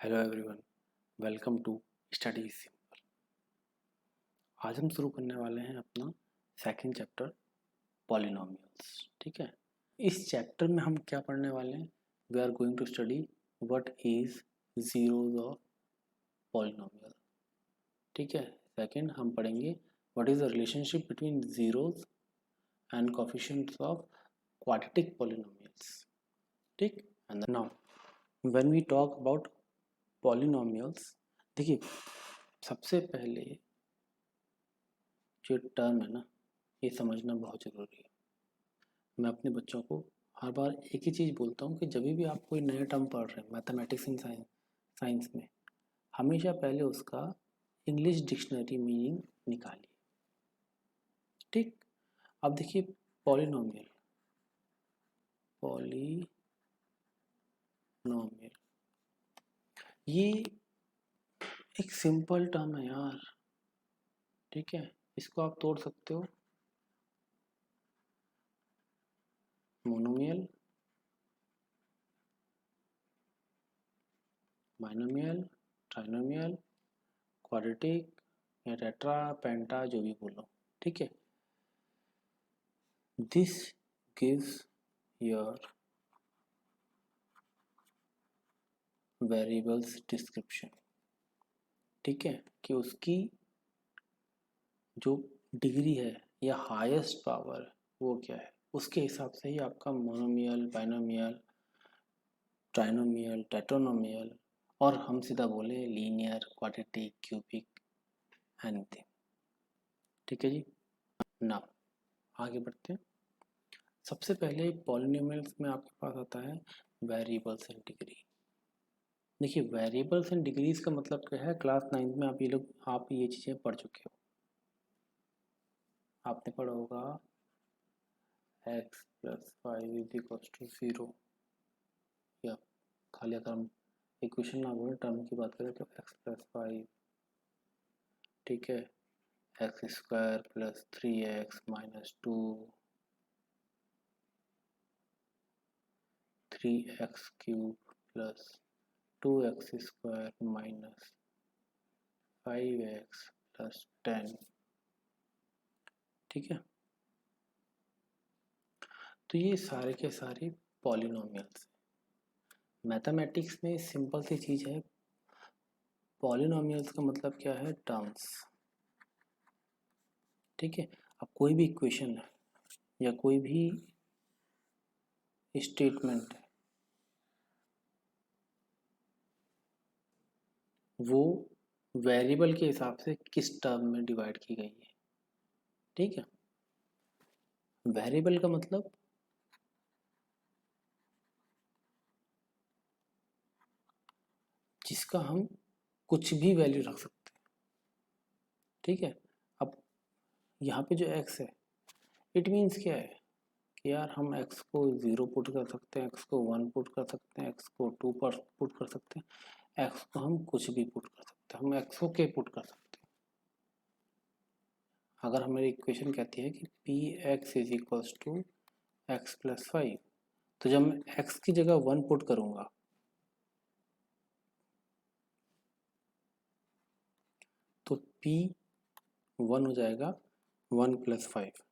Hello everyone, welcome to study simple. आज हम शुरू करने वाले हैं अपना सेकंड चैप्टर पॉलिनोमियल्स। ठीक है, इस चैप्टर में हम क्या पढ़ने वाले हैं? We are going to study what is zeros of polynomial. ठीक है, सेकंड हम पढ़ेंगे what is the relationship between zeros and coefficients of quadratic polynomials. ठीक, and now when we talk about polynomials, देखिए सबसे पहले जो टर्म है ना, ये समझना बहुत ज़रूरी है। मैं अपने बच्चों को हर बार एक ही चीज़ बोलता हूँ कि जब भी आप कोई नया टर्म पढ़ रहे हैं मैथमेटिक्स एंड साइंस में, हमेशा पहले उसका इंग्लिश डिक्शनरी मीनिंग निकालिए। ठीक, अब देखिए पॉलिनोमियल ये एक सिंपल टर्म है यार। ठीक है, इसको आप तोड़ सकते हो मोनोमियल, बाइनोमियल, ट्राइनोमियल, क्वाड्रेटिक या टेट्रा पेंटा, जो भी बोलो। ठीक है, this gives your variables description. ठीक है, कि उसकी जो डिग्री है या हाईएस्ट पावर वो क्या है, उसके हिसाब से ही आपका मोनोमियल, बाइनोमियल, ट्राइनोमियल, टेट्रानोमियल, और हम सीधा बोले लीनियर, क्वाड्रेटिक, क्यूबिक, एनीथिंग। ठीक है जी, नाउ आगे बढ़ते हैं। सबसे पहले पॉलिनोमियल्स में आपके पास आता है वेरिएबल्स एंड डिग्री। देखिए वेरिएबल्स एंड डिग्रीज का मतलब क्या है, क्लास 9th में आप ये चीज़ें पढ़ चुके हो। आपने पढ़ा होगा x plus 5 is equal to 0, या खाली अगर हम इक्वेशन ना बोले टर्म की बात करें तो x प्लस 5, ठीक है, x square plus 3x minus 2, 3x cube plus 2x square minus 5x plus 10। ठीक है, तो ये सारे के सारे पॉलिनोमियल्स। मैथमेटिक्स में सिंपल सी चीज़ है, पॉलिनोमियल्स का मतलब क्या है, टर्म्स। ठीक है, अब कोई भी इक्वेशन है या कोई भी स्टेटमेंट है, वो वेरिएबल के हिसाब से किस टर्म में डिवाइड की गई है। ठीक है, वेरिएबल का मतलब जिसका हम कुछ भी वैल्यू रख सकते हैं। ठीक है, अब यहाँ पे जो x है, इट मीन्स क्या है कि यार हम x को 0 पुट कर सकते हैं, x को 1 पुट कर सकते हैं, x को 2 पर पुट कर सकते हैं, x को हम कुछ भी पुट कर सकते हैं, हम x को k पुट कर सकते हैं। अगर हमारी इक्वेशन कहती है कि P x is equals to x plus 5, तो जब मैं x की जगह 1 पुट करूंगा तो p 1 हो जाएगा 1 प्लस 5,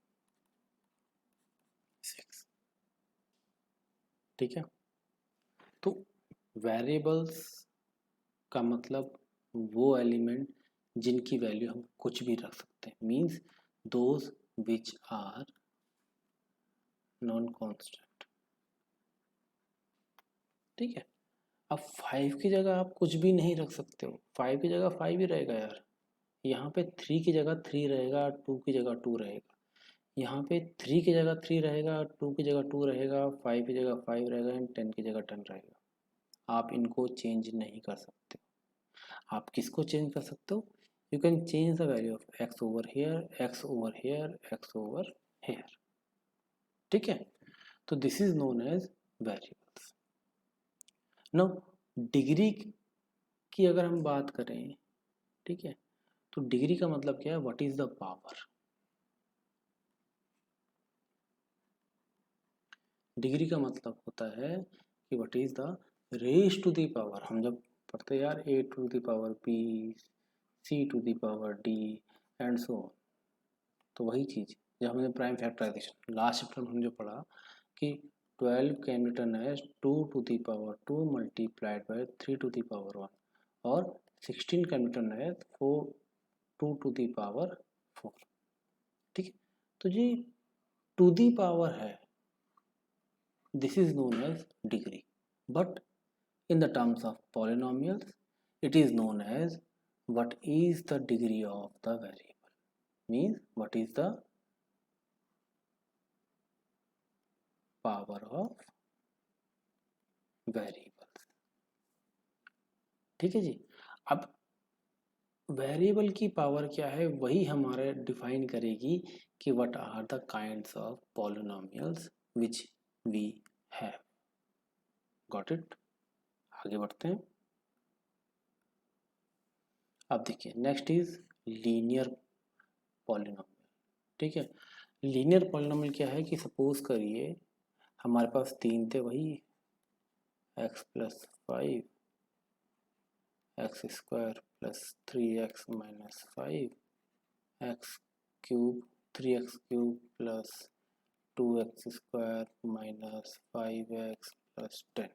6। ठीक है, तो वेरिएबल्स का मतलब वो एलिमेंट जिनकी वैल्यू हम कुछ भी रख सकते हैं, means those which are non constant. ठीक है, अब 5 की जगह आप कुछ भी नहीं रख सकते हो, 5 की जगह 5 ही रहेगा यार। यहाँ पे 3 की जगह 3 रहेगा, 2 की जगह 2 रहेगा, यहाँ पे 3 की जगह 3 रहेगा, 2 की जगह 2 रहेगा, 5 की जगह 5 रहेगा एंड 10 की जगह 10 रहेगा। आप इनको चेंज नहीं कर सकते। आप किसको चेंज कर सकते हो? You can change the value of x over here, x over here, x over here. ठीक है, तो this is known as variables. Now degree की अगर हम बात करें, ठीक है, तो डिग्री का मतलब क्या है, what is the power. Degree का मतलब होता है कि what is the raise to the power. हम जब पढ़ते यार, a to the power b, c to the power d and so on. तो वही चीज़ जब हमने प्राइम फैक्टराइजेशन लास्ट चैप्टर में हमने जो पढ़ा कि 12 can be written as 2 to the power 2 multiplied by 3 to the power 1 और 16 can be written as 4 2 to the power 4। ठीक है, तो जी टू द पावर है, this is known as degree, but in the terms of polynomials it is known as what is the degree of the variable, means what is the power of variables। ठीक है जी, अब variable की power क्या है वही हमारे define करेगी कि what are the kinds of polynomials which we have. Got it? आगे बढ़ते हैं। अब देखिए नेक्स्ट इज लीनियर पॉलिनोमियल। ठीक है, लीनियर पॉलिनोमियल क्या है कि सपोज करिए हमारे पास तीन थे, वही x plus 5 x square plus 3x minus 5 x cube 3x cube plus 2x square minus 5x plus 10।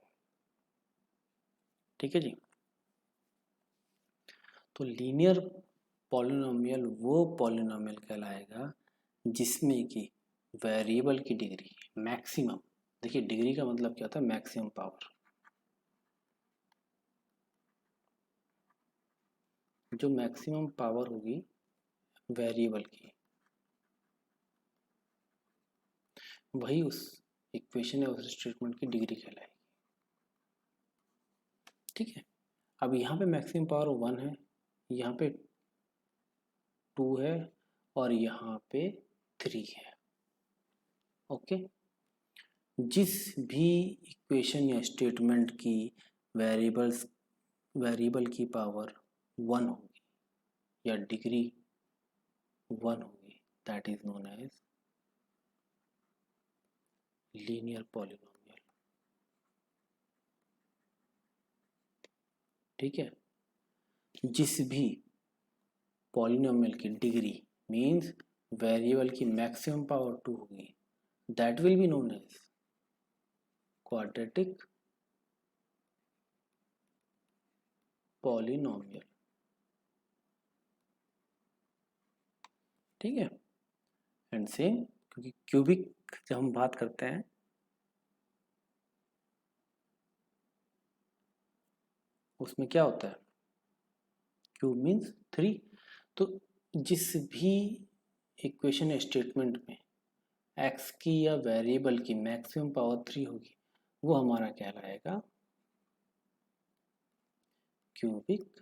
ठीक है जी, तो लीनियर पॉलिनोमियल वो पॉलिनोमियल कहलाएगा जिसमें कि वेरिएबल की डिग्री मैक्सिमम, देखिए डिग्री का मतलब क्या होता है, मैक्सिमम पावर, जो मैक्सिमम पावर होगी वेरिएबल की वही उस इक्वेशन या उस स्टेटमेंट की डिग्री कहलाएगी। ठीक है, अब यहाँ पे मैक्सिमम पावर 1 है, यहाँ पे 2 है और यहाँ पे 3 है। ओके, जिस भी इक्वेशन या स्टेटमेंट की वेरिएबल की पावर 1 होगी या डिग्री 1 होगी, that is known as linear polynomial. ठीक है, जिस भी पॉलिनोमियल की डिग्री मीन्स वेरिएबल की मैक्सिमम पावर 2 होगी, that will be known as quadratic polynomial. ठीक है, एंड सेम क्योंकि क्यूबिक जब हम बात करते हैं उसमें क्या होता है, क्यूब मीन्स 3, तो जिस भी इक्वेशन या स्टेटमेंट में x की या वेरिएबल की मैक्सिमम पावर 3 होगी वो हमारा कहलाएगा cubic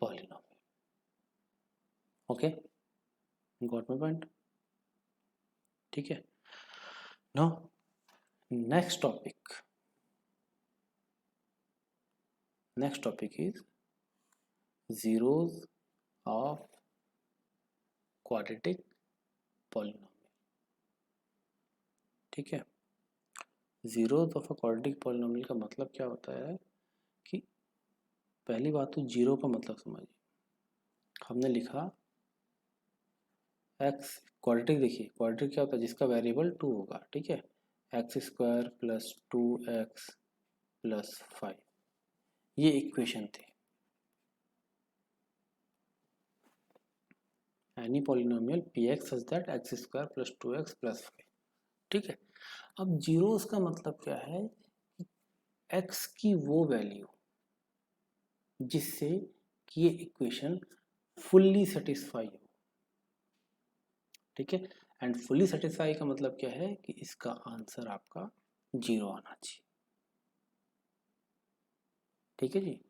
polynomial. Okay, got my point? ठीक है, now next topic is zeros of quadratic polynomial। ठीक है, zeros of a quadratic polynomial का मतलब क्या होता है कि पहली बात तो जीरो का मतलब समझिए, हमने लिखा x क्वाड्रेटिक, देखिए क्वाड्रेटिक क्या होता है जिसका वेरिएबल 2 होगा। ठीक है, x square plus 2x plus 5, ये इक्वेशन थी। Any polynomial px such that x square plus 2x plus 5। ठीक है, अब जीरोस का मतलब क्या है, x की वो वैल्यू जिससे कि ये इक्वेशन फुल्ली सेटिस्फाई हो। ठीक है, एंड फुल्ली सेटिस्फाई का मतलब क्या है कि इसका आंसर आपका 0 आना चाहिए। ठीक है जी,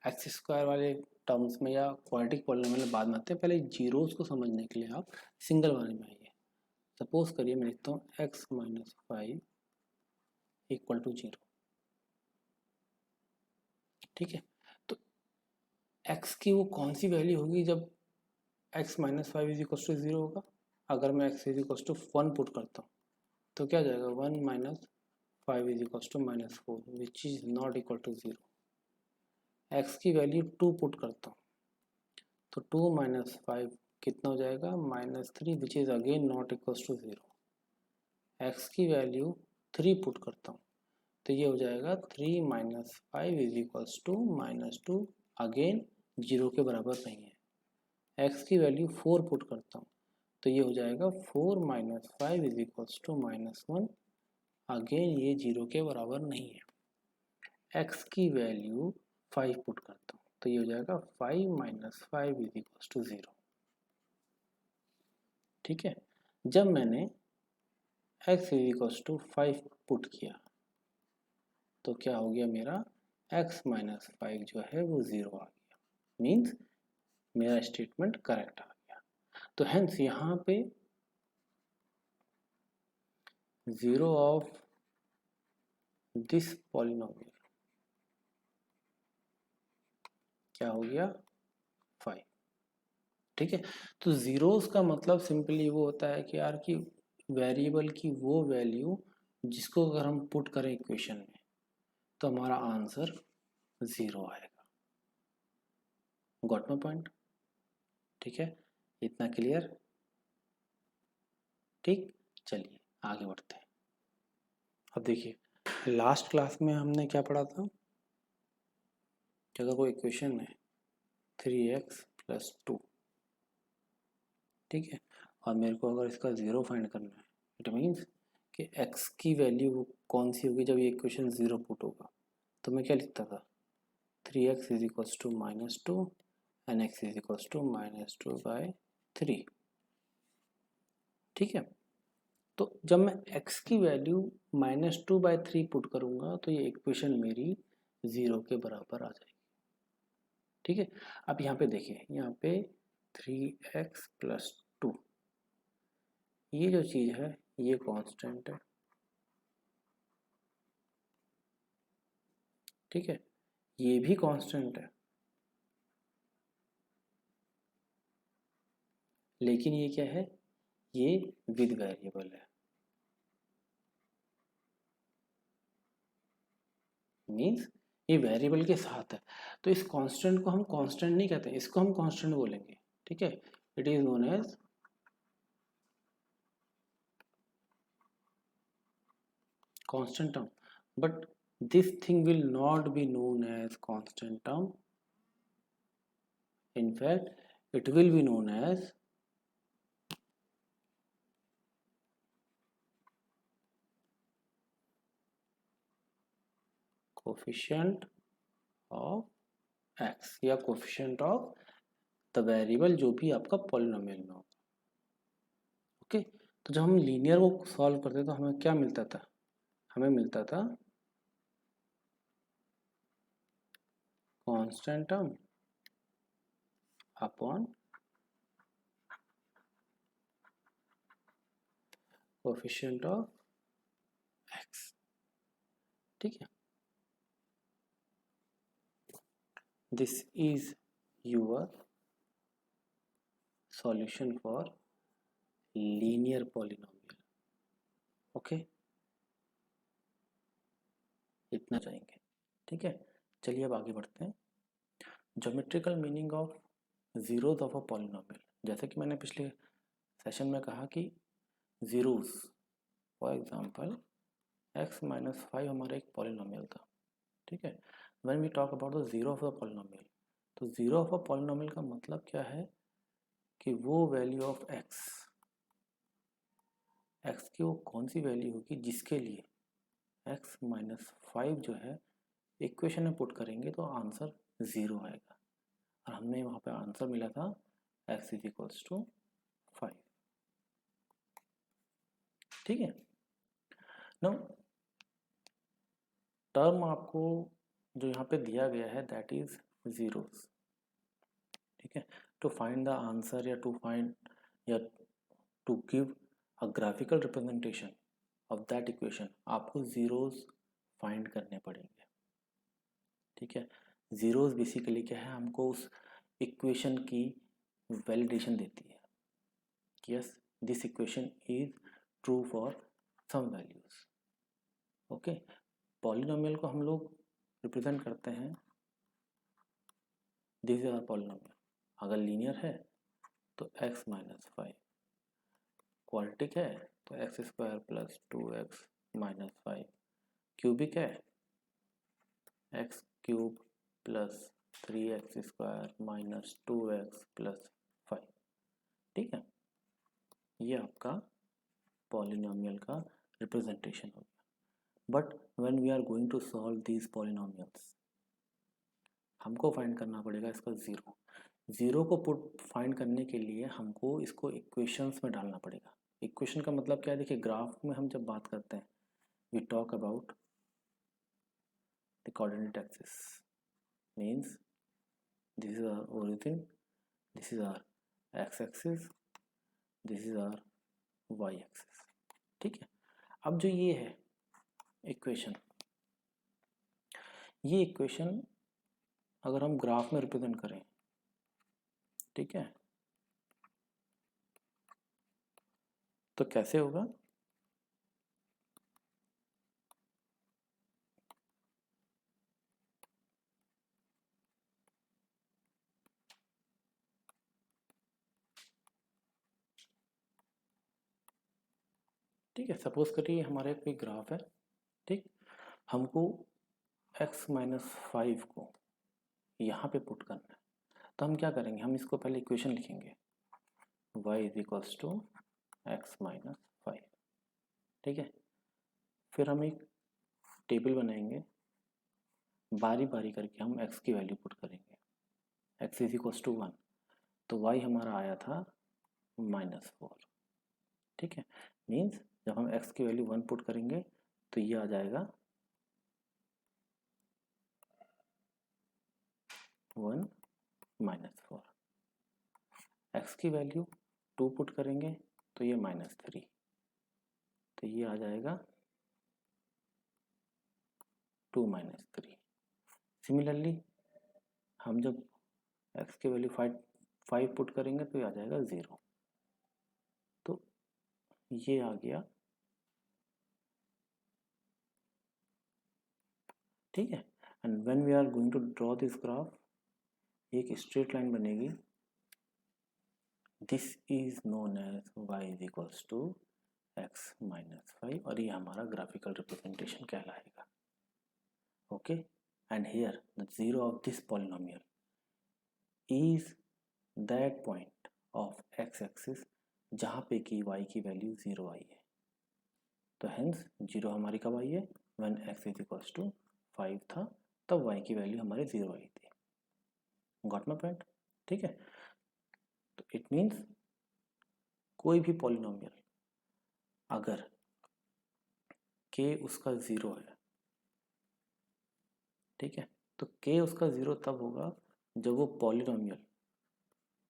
एक्स स्क्वायर वाले टर्म्स में या क्वाड्रेटिक पॉलिनोमियल में बाद में आते हैं, पहले जीरोस को समझने के लिए आप सिंगल वाले में आइए। सपोज करिए मैं लिखता हूँ x माइनस 5 इक्वल टू 0। ठीक है, तो x की वो कौन सी वैल्यू होगी जब x minus 5 is equal to 0 होगा। अगर मैं x is equal to 1 put करता हूँ तो क्या जाएगा, 1 minus 5 is equal to -4 which is not equal to 0। x की वैल्यू 2 पुट करता हूँ तो 2 माइनस 5 कितना हो जाएगा -3 which is again not equal to 0। x की वैल्यू 3 पुट करता हूँ तो ये हो जाएगा 3 minus 5 is equals to -2 again 0 के बराबर नहीं है। x की वैल्यू 4 पुट करता हूँ तो ये हो जाएगा 4 minus 5 is equals to -1 again ये 0 के बराबर नहीं है। x की वैल्यू 5 पुट करता हूँ तो ये हो जाएगा 5 माइनस 5 इज इक्वल्स टू 0। ठीक है, जब मैंने x is equals to 5 put किया तो क्या हो गया मेरा x माइनस 5 जो है वो 0 आ गया, मीन्स मेरा स्टेटमेंट करेक्ट आ गया। तो हेंस यहाँ पे 0 ऑफ दिस पॉलिनोमियल क्या हो गया 5। ठीक है, तो जीरोस का मतलब सिंपली वो होता है कि यार कि वेरिएबल की वो वैल्यू जिसको अगर हम पुट करें इक्वेशन में तो हमारा आंसर 0 आएगा। Got my point? ठीक है, इतना क्लियर? ठीक, चलिए आगे बढ़ते हैं। अब देखिए लास्ट क्लास में हमने क्या पढ़ा था कि अगर कोई इक्वेशन है 3x प्लस 2, ठीक है, और मेरे को अगर इसका 0 फाइंड करना है, इट मीन्स कि x की वैल्यू कौन सी होगी जब ये इक्वेशन 0 पुट होगा, तो मैं क्या लिखता था 3x is equals to -2 and x is equals to -2/3। ठीक है, तो जब मैं x की वैल्यू -2/3 पुट करूंगा तो ये इक्वेशन मेरी 0 के बराबर आ जाएगी। ठीक है, अब यहाँ पे देखिए, यहाँ पे 3x प्लस 2 ये जो चीज़ है ये कांस्टेंट है। ठीक है, ये भी कांस्टेंट है, लेकिन ये क्या है, ये विद वेरिएबल है, मीन्स ये वेरिएबल के साथ है। तो इस कांस्टेंट को हम कांस्टेंट नहीं कहते, इसको हम कांस्टेंट बोलेंगे। ठीक है, it is known as constant term, but this thing will not be known as constant term. In fact, it will be known as coefficient of x या coefficient of the variable जो भी आपका polynomial में हो। Okay, तो जब हम linear को सॉल्व करते तो हमें क्या मिलता था, हमें मिलता था constant term upon coefficient of x। ठीक है, this is your solution for linear polynomial. Okay, इतना चाहेंगे। ठीक है, चलिए अब आगे बढ़ते हैं। Geometrical meaning of zeros of a polynomial, जैसे कि मैंने पिछले सेशन में कहा कि zeros, for example x minus 5 हमारा एक पॉलिनोमियल था। ठीक है, when we talk about the zero of a polynomial, तो जीरो ऑफ अ पॉलिनोमियल का मतलब क्या है कि वो वैल्यू ऑफ x की वो कौन सी वैल्यू होगी जिसके लिए x माइनस 5 जो है इक्वेशन में पुट करेंगे तो आंसर 0 आएगा। और हमने वहाँ पे आंसर मिला था x इज इक्वल्स टू 5। ठीक है, नाउ टर्म आपको जो यहाँ पे दिया गया है दैट इज जीरोस। ठीक है, टू फाइंड द आंसर या टू फाइंड या to give a graphical representation of that equation आपको जीरोस फाइंड करने पड़ेंगे। ठीक है, जीरोस बेसिकली क्या है, हमको उस इक्वेशन की वैलिडेशन देती है कि yes this equation is true for some values. Okay, polynomial को हम लोग रिप्रेजेंट करते हैं, दिस इज आवर पॉलिनोमियल। अगर लीनियर है तो x माइनस 5, क्वाड्रेटिक है तो x square plus 2x minus 5, cubic है x cube plus 3x square minus 2x plus 5। ठीक है, ये आपका पॉलिनोमियल का रिप्रेजेंटेशन हो गया। But when we are going to solve these polynomials, हमको फाइंड करना पड़ेगा इसका ज़ीरो। ज़ीरो को पुट फाइंड करने के लिए हमको इसको इक्वेशंस में डालना पड़ेगा। इक्वेशन का मतलब क्या है, देखिए ग्राफ में हम जब बात करते हैं, we talk about the coordinate axis, means this is our origin, this is our x axis, this is our y axis. ठीक है, अब जो ये है इक्वेशन, ये इक्वेशन अगर हम ग्राफ में रिप्रेजेंट करें, ठीक है, तो कैसे होगा, ठीक है। सपोज करिए हमारे कोई ग्राफ है, ठीक, हमको x माइनस 5 को यहाँ पे पुट करना है, तो हम क्या करेंगे, हम इसको पहले इक्वेशन लिखेंगे y is equals to x minus 5। ठीक है, फिर हम एक टेबल बनाएंगे, बारी बारी करके हम x की वैल्यू पुट करेंगे, x इज इक्वल्स टू 1, तो y हमारा आया था -4। ठीक है, मीन्स जब हम x की वैल्यू 1 पुट करेंगे तो ये आ जाएगा 1 -4। x की वैल्यू 2 पुट करेंगे तो ये -3, तो ये आ जाएगा 2 -3। सिमिलरली हम जब x की वैल्यू 5 पुट करेंगे तो ये आ जाएगा 0, तो ये आ गया। ठीक है, and when we are going to draw this graph, एक स्ट्रेट लाइन बनेगी, this is known as y is equals to x minus 5, और ये हमारा ग्राफिकल रिप्रेजेंटेशन कहलाएगा। Okay, and here the zero of this polynomial is that point of x axis जहाँ पे कि y की वैल्यू 0 आई है। तो हेंस जीरो हमारी कब आई है, when x is equals to 5 था, तब y की वैल्यू हमारी 0 आई थी। Got my point? ठीक है, तो इट मीन्स कोई भी पॉलिनोमियल अगर k उसका 0 है, ठीक है, तो k उसका 0 तब होगा जब वो पॉलिनोमियल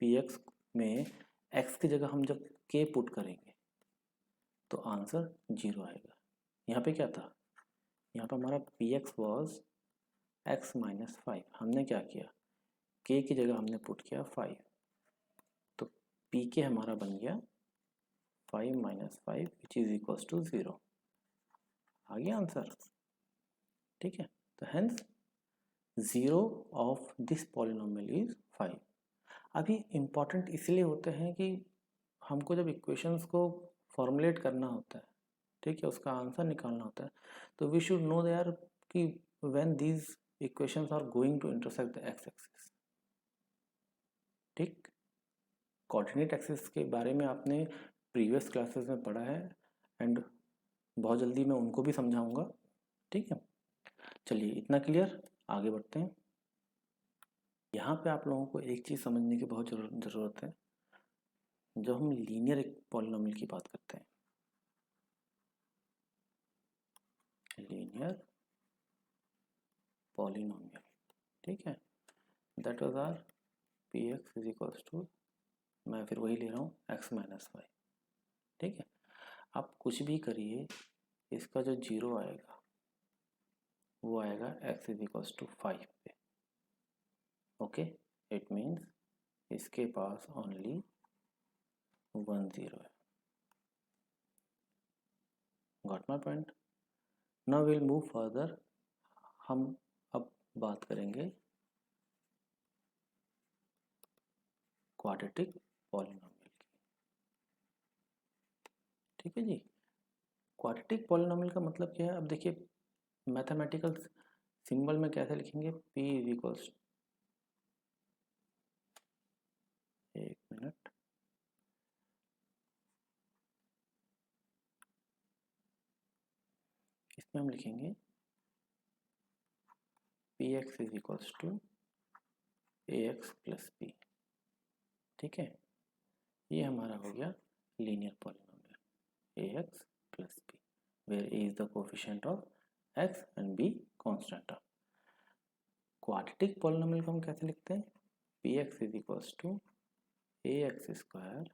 px में x की जगह हम जब k पुट करेंगे तो आंसर 0 आएगा। यहाँ पे क्या था, यहाँ पे हमारा px वॉज x माइनस 5, हमने क्या किया, k की जगह हमने पुट किया 5, तो pk हमारा बन गया 5 minus 5 which is equals to 0। आ गया आंसर। ठीक है, तो hence zero of this polynomial is 5। अभी इम्पॉर्टेंट इसलिए होते हैं कि हमको जब इक्वेशंस को फॉर्मुलेट करना होता है, ठीक है, उसका आंसर निकालना होता है, तो वी शुड नो देयर कि when these equations are going to intersect the x axis. ठीक, कोऑर्डिनेट एक्सिस के बारे में आपने प्रीवियस क्लासेस में पढ़ा है, एंड बहुत जल्दी मैं उनको भी समझाऊंगा। ठीक है, चलिए इतना क्लियर, आगे बढ़ते हैं। यहाँ पे आप लोगों को एक चीज़ समझने की बहुत ज़रूरत है, जब हम लीनियर पॉलिनोमियल की बात करते हैं, लीनियर पॉलिनोमियल, ठीक है, that was our P x is equals to, मैं फिर वही ले रहा हूँ x माइनस 5। ठीक है, आप कुछ भी करिए, इसका जो 0 आएगा वो आएगा x इज इक्वल्स टू 5 पे। ओके, इट मीन्स इसके पास ओनली 1 0 है। Got my point? Now will move further. हम अब बात करेंगे क्वाड्रेटिक पॉलिनोमियल की। ठीक है जी। क्वाड्रेटिक पॉलिनोमियल का मतलब क्या है? अब देखिए मैथमेटिकल सिंबल में कैसे लिखेंगे? p इज इक्वल्स, एक मिनट, इसमें हम लिखेंगे p x is equals to a x plus p. ठीक है, ये हमारा हो गया linear polynomial a x plus p, where a is the coefficient of x and b constant of. Quadratic polynomial को हम कैसे लिखते हैं? P x is equals to a x square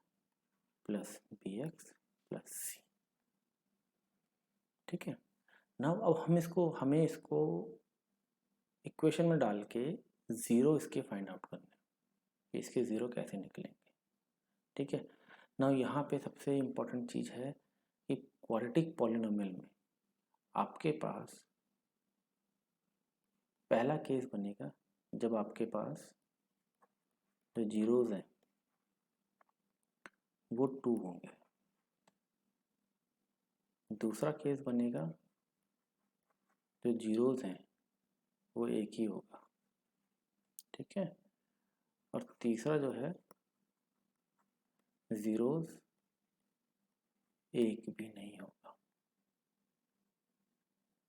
plus b x plus c. ठीक है, ना अब हमें इसको इक्वेशन में डाल के ज़ीरो इसके फाइंड आउट करने हैं, इसके ज़ीरो कैसे निकलेंगे। ठीक है, ना यहाँ पे सबसे इम्पोर्टेंट चीज़ है कि क्वाड्रेटिक पॉलिनोमियल में आपके पास पहला केस बनेगा जब आपके पास जो जीरोज़ हैं वो 2 होंगे। दूसरा केस बनेगा जो जीरोज़ हैं वो एक ही होगा। ठीक है, और तीसरा जो है ज़ीरोज़ एक भी नहीं होगा।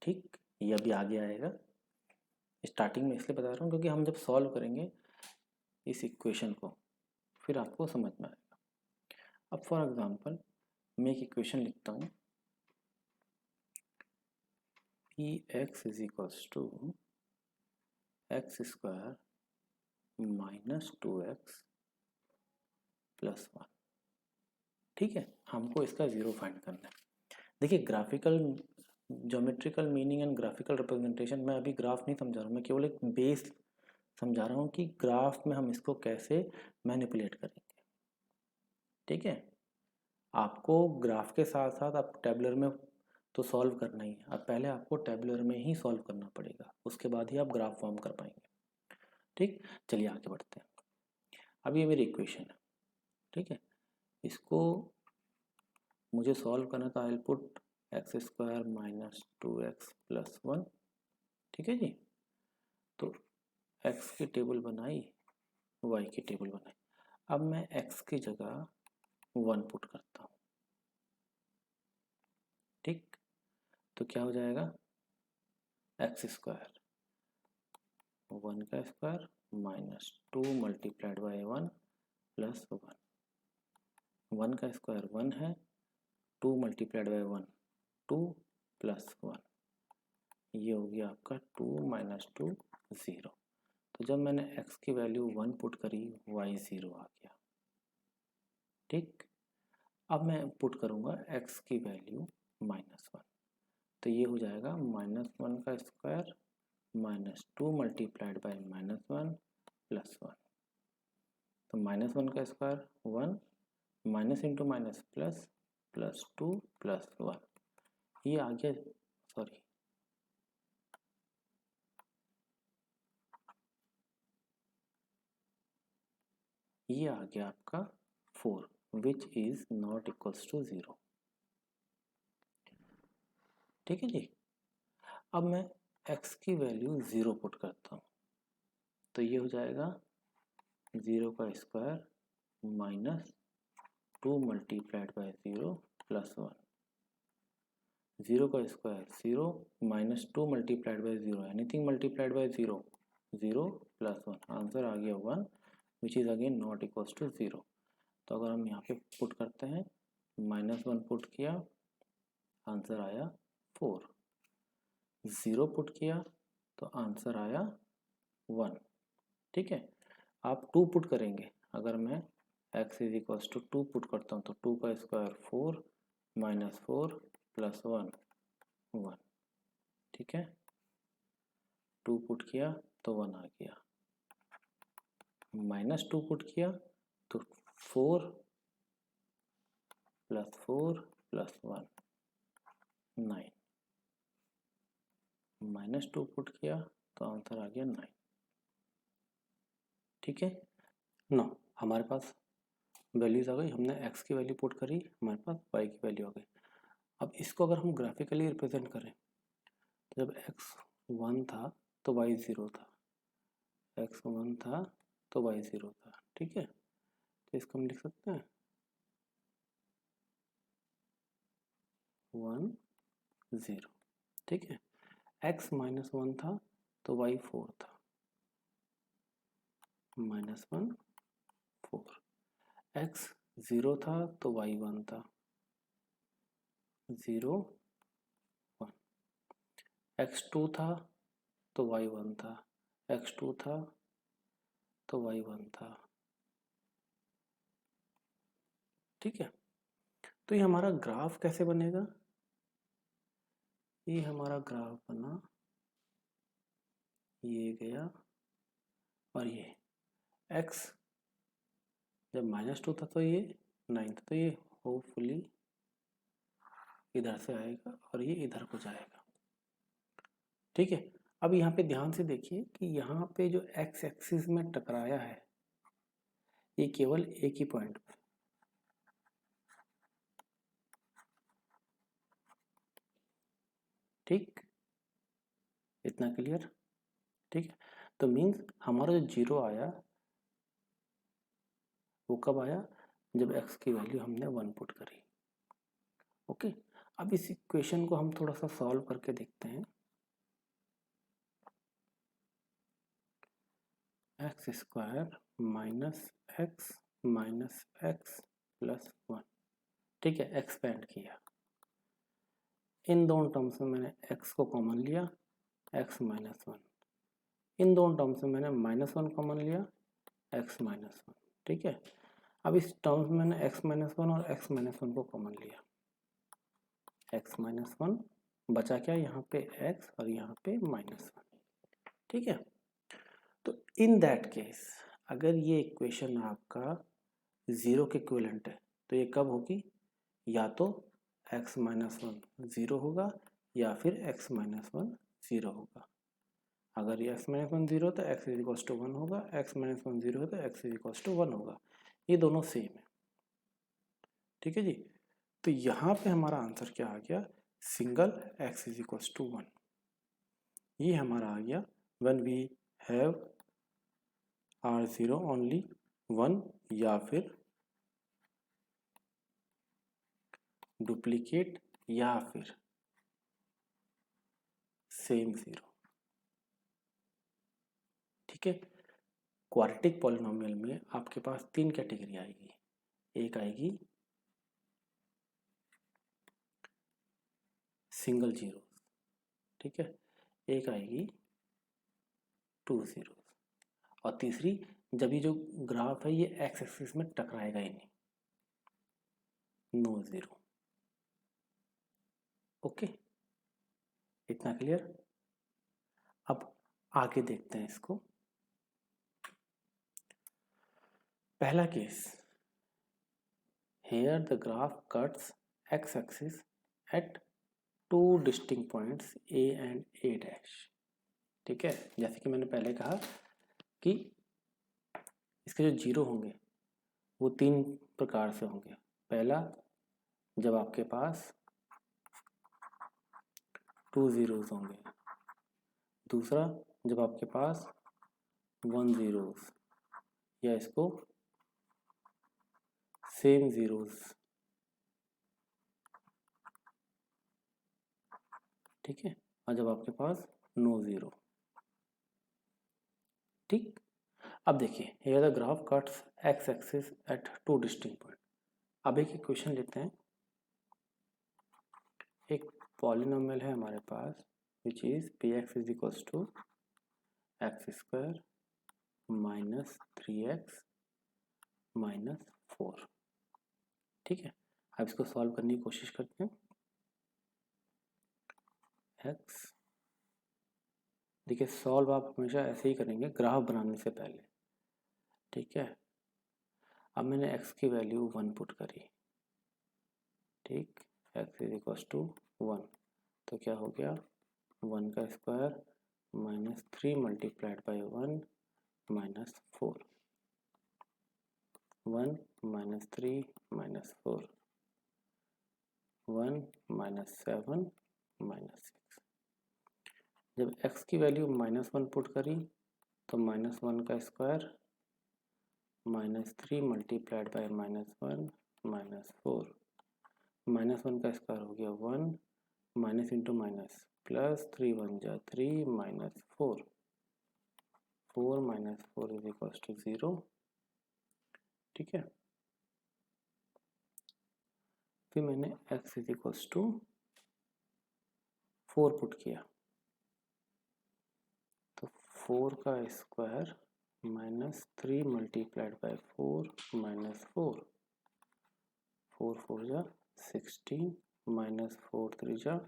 ठीक, ये अभी आगे आएगा, स्टार्टिंग में इसलिए बता रहा हूँ क्योंकि हम जब सॉल्व करेंगे इस इक्वेशन को फिर आपको समझ में आएगा। अब फॉर एग्जांपल मैं एक इक्वेशन लिखता हूँ, P x is equals to x square minus 2x plus 1। ठीक है, हमको इसका ज़ीरो फाइंड करना है। देखिए graphical geometrical meaning and graphical representation, मैं अभी ग्राफ नहीं समझा रहा हूँ, मैं केवल एक बेस समझा रहा हूँ कि ग्राफ में हम इसको कैसे मैनिपुलेट करेंगे। ठीक है, आपको ग्राफ के साथ साथ आप टेबलर में तो सॉल्व करना ही है। अब पहले आपको टेबलर में ही सॉल्व करना पड़ेगा, उसके बाद ही आप ग्राफ फॉर्म कर पाएंगे। ठीक, चलिए आगे बढ़ते हैं। अब ये मेरी इक्वेशन है। ठीक है, इसको मुझे सॉल्व करना था। I will put x square minus 2x plus 1। ठीक है जी, तो x की टेबल बनाई, y की टेबल बनाई। अब मैं x की जगह 1 पुट करता हूँ। ठीक, तो क्या हो जाएगा? एक्स स्क्वायर 1 का square minus 2 multiplied by 1 plus 1। 1 का स्क्वायर 1 है, 2 मल्टीप्लाइड बाई 1 2 प्लस 1, ये हो गया आपका 2 माइनस 2 ज़ीरो। तो जब मैंने x की वैल्यू 1 पुट करी, y 0 आ गया। ठीक, अब मैं पुट करूँगा x की वैल्यू माइनस 1, तो ये हो जाएगा माइनस 1 का square minus 2 multiplied by minus 1 plus 1। तो माइनस 1 का square 1, minus into minus plus, plus 2 plus 1, ये आ गया, सॉरी ये आ गया आपका 4, which is not equals to 0। ठीक है जी, अब मैं x की वैल्यू 0 पुट करता हूँ, तो ये हो जाएगा 0 का square minus 2 multiplied by 0 plus 1। 0 का square 0 minus 2 multiplied by 0, anything multiplied by 0 0 plus 1, answer आ गया 1, which is again not equals to 0। तो अगर हम यहाँ पे पुट करते हैं, माइनस 1 पुट किया, आंसर आया 4। 0 पुट किया तो आंसर आया 1। ठीक है, आप 2 पुट करेंगे, अगर मैं x is equals to 2 put करता हूँ तो 2 का स्क्वायर 4 माइनस 4 प्लस 1 1। ठीक है, 2 पुट किया तो 1 आ गया, माइनस 2 पुट किया तो 4 प्लस 4 प्लस 1 9। -2 पुट किया तो आंसर आ गया 9। ठीक है ना, हमारे पास वैल्यूज आ गई, हमने x की वैल्यू पुट करी, हमारे पास y की वैल्यू आ गई। अब इसको अगर हम ग्राफिकली रिप्रेजेंट करें तो जब x 1 था तो y 0 था, x 1 था तो y 0 था। ठीक है, तो इसको हम लिख सकते हैं 1 0। ठीक है, x -1 था तो y 4 था, -1 4। x 0 था तो y 1 था, 0 1। x 2 था तो y 1 था, x 2 था तो y 1 था। ठीक है, तो ये हमारा ग्राफ कैसे बनेगा, ये हमारा ग्राफ बना, ये गया और ये x जब -2 था तो ये 9 था, तो ये होपफुली इधर से आएगा और ये इधर को जाएगा। ठीक है, अब यहाँ पे ध्यान से देखिए कि यहाँ पे जो x एक्सिस में टकराया है ये केवल एक ही पॉइंट पे, ठीक, इतना क्लियर। ठीक है, तो मीन्स हमारा जो 0 आया वो कब आया, जब x की वैल्यू हमने 1 पुट करी। ओके, अब इस इक्वेशन को हम थोड़ा सा सॉल्व करके देखते हैं। x square -x -x plus 1। ठीक है, एक्सपेंड किया, इन दोनों टर्म्स में मैंने x को कॉमन लिया, x -1। इन दोनों टर्म्स में मैंने -1 कॉमन लिया, x -1। ठीक है, अब इस टर्म्स में मैंने x -1 और x -1 को कॉमन लिया, x -1 बचा क्या, यहाँ पे x और यहाँ पे -1। ठीक है, तो इन दैट केस अगर ये इक्वेशन आपका 0 के इक्विवेलेंट है तो ये कब होगी, या तो x -1 0 होगा या फिर x -1 0 होगा। अगर ये x -1 0 तो x = 1 होगा, x -1 0 है तो x = 1 होगा, ये दोनों सेम है। ठीक है जी, तो यहाँ पे हमारा आंसर क्या आ गया, सिंगल x = 1। ये हमारा आ गया when we have r0 only 1 या फिर डुप्लीकेट या फिर सेम 0। ठीक है, क्वाड्रेटिक पॉलिनोमियल में आपके पास 3 कैटेगरी आएगी, एक आएगी सिंगल जीरो, ठीक है, एक आएगी 2 जीरो, और तीसरी जब ये जो ग्राफ है ये एक्स एक्सिस में टकराएगा ही नहीं, नो जीरो। ओके, इतना क्लियर। अब आगे देखते हैं इसको। पहला case, here the graph cuts x axis at two distinct points a and a dash। ठीक है, जैसे कि मैंने पहले कहा कि इसके जो जीरो होंगे वो 3 प्रकार से होंगे। पहला, जब आपके पास 2 जीरोस होंगे। दूसरा, जब आपके पास 1 जीरोस, या इसको सेम जीरोस। ठीक है, और जब आपके पास नो जीरो। ठीक, अब देखिए, here the graph cuts x axis at 2 distinct point. अब एक इक्वेशन लेते हैं, एक पॉलिनोमियल है हमारे पास which is p x is equals to x square -3x -4। ठीक है, अब इसको सॉल्व करने की कोशिश करते हैं। एक्स, देखिए सॉल्व आप हमेशा ऐसे ही करेंगे ग्राफ बनाने से पहले। ठीक है, अब मैंने x की वैल्यू 1 पुट करी। ठीक, x इज इक्वल्स टू 1, तो क्या हो गया 1 का square minus 3 multiplied by 1 minus 4, 1 minus 3 minus 4, 1 minus 7 minus 6। जब x की वैल्यू -1 पुट करी तो -1 का square minus 3 multiplied by -1 minus 4, -1 का स्क्वायर हो गया 1, माइनस इंटू माइनस प्लस 3 1 जा 3 minus 4, 4 minus 4 is equal to 0। ठीक है, फिर मैंने x is equal to 4 put किया तो 4 का square minus 3 multiplied by 4 minus 4, 4 4 जा 16 माइनस 4 3 जा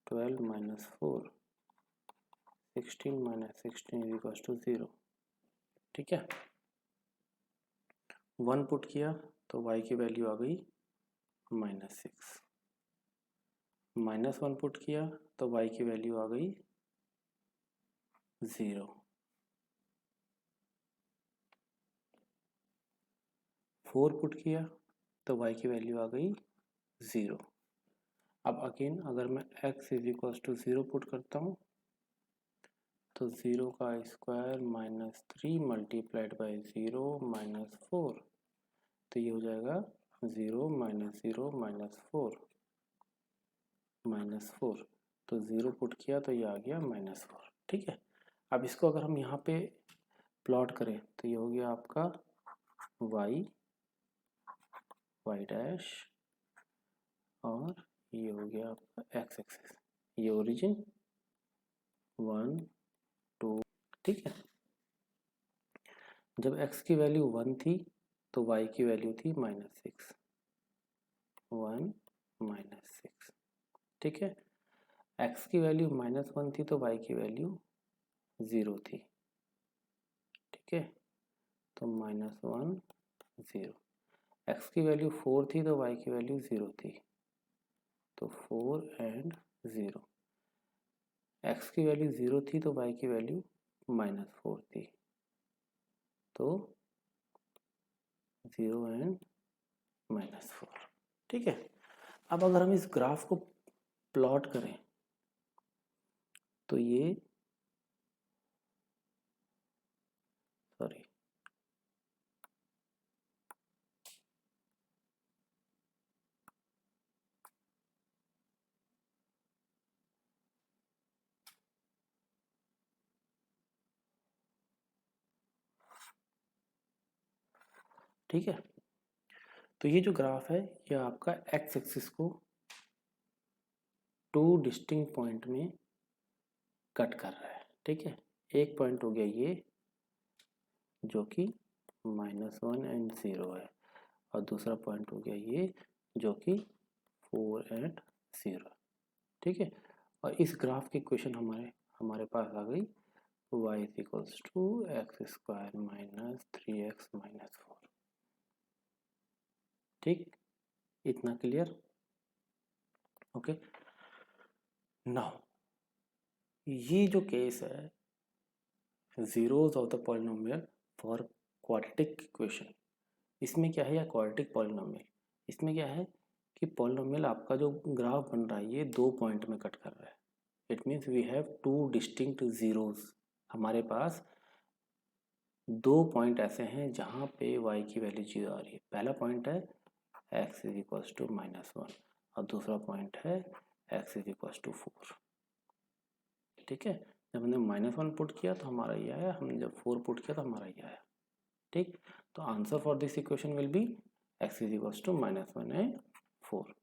12 minus 4, 16 minus 16 is equal to 0। ठीक है, 1 पुट किया तो y की वैल्यू आ गई -6, -1 पुट किया तो y की वैल्यू आ गई 0, 4 पुट किया तो y की वैल्यू आ गई 0। अब अगेन अगर मैं x is equal to 0 put करता हूँ तो 0 का square minus 3 multiplied by 0 minus 4, तो ये हो जाएगा 0 माइनस 0 माइनस 4 माइनस 4, तो 0 पुट किया तो ये आ गया -4। ठीक है, अब इसको अगर हम यहाँ पे प्लॉट करें तो ये हो गया आपका y डैश और ये हो गया आपका x एक्सिस, ये ओरिजिन 1 2। ठीक है, जब x की वैल्यू 1 थी तो y की वैल्यू थी -6, 1 -6। ठीक है, x की वैल्यू -1 थी तो y की वैल्यू 0 थी। ठीक है, तो -1 0, x की वैल्यू 4 थी तो y की वैल्यू 0 थी, तो 4 एंड 0, x की वैल्यू 0 थी तो y की वैल्यू -4 थी, तो 0 एंड -4। ठीक है, अब अगर हम इस ग्राफ को प्लॉट करें तो ये सॉरी ठीक है, तो ये जो ग्राफ है ये आपका x एक्सिस को 2 डिस्टिंक्ट पॉइंट में कट कर रहा है। ठीक है, एक पॉइंट हो गया ये जो कि -1 एंड 0 है और दूसरा पॉइंट हो गया ये जो कि 4 एंड 0। ठीक है, और इस ग्राफ की इक्वेशन हमारे पास आ गई y is equals to x square minus 3x minus 4। ठीक, इतना क्लियर? ओके, नाउ ये जो केस है zeros of the polynomial for quadratic equation, इसमें क्या है, या क्वाड्रेटिक पॉलिनोमियल, इसमें क्या है कि पॉलिनोमियल आपका जो ग्राफ बन रहा है ये 2 पॉइंट में कट कर रहा है। It means we have 2 distinct zeros, हमारे पास 2 पॉइंट ऐसे हैं जहाँ पे y की वैल्यू 0 आ रही है। पहला पॉइंट है x इज इक्वल्स टू -1 और दूसरा पॉइंट है x इज इक्वल्स टू 4। ठीक है, जब हमने -1 पुट किया तो हमारा ये आया, हमने जब 4 पुट किया तो हमारा ये आया। ठीक, तो answer for this equation will be x is equals to -1 and 4।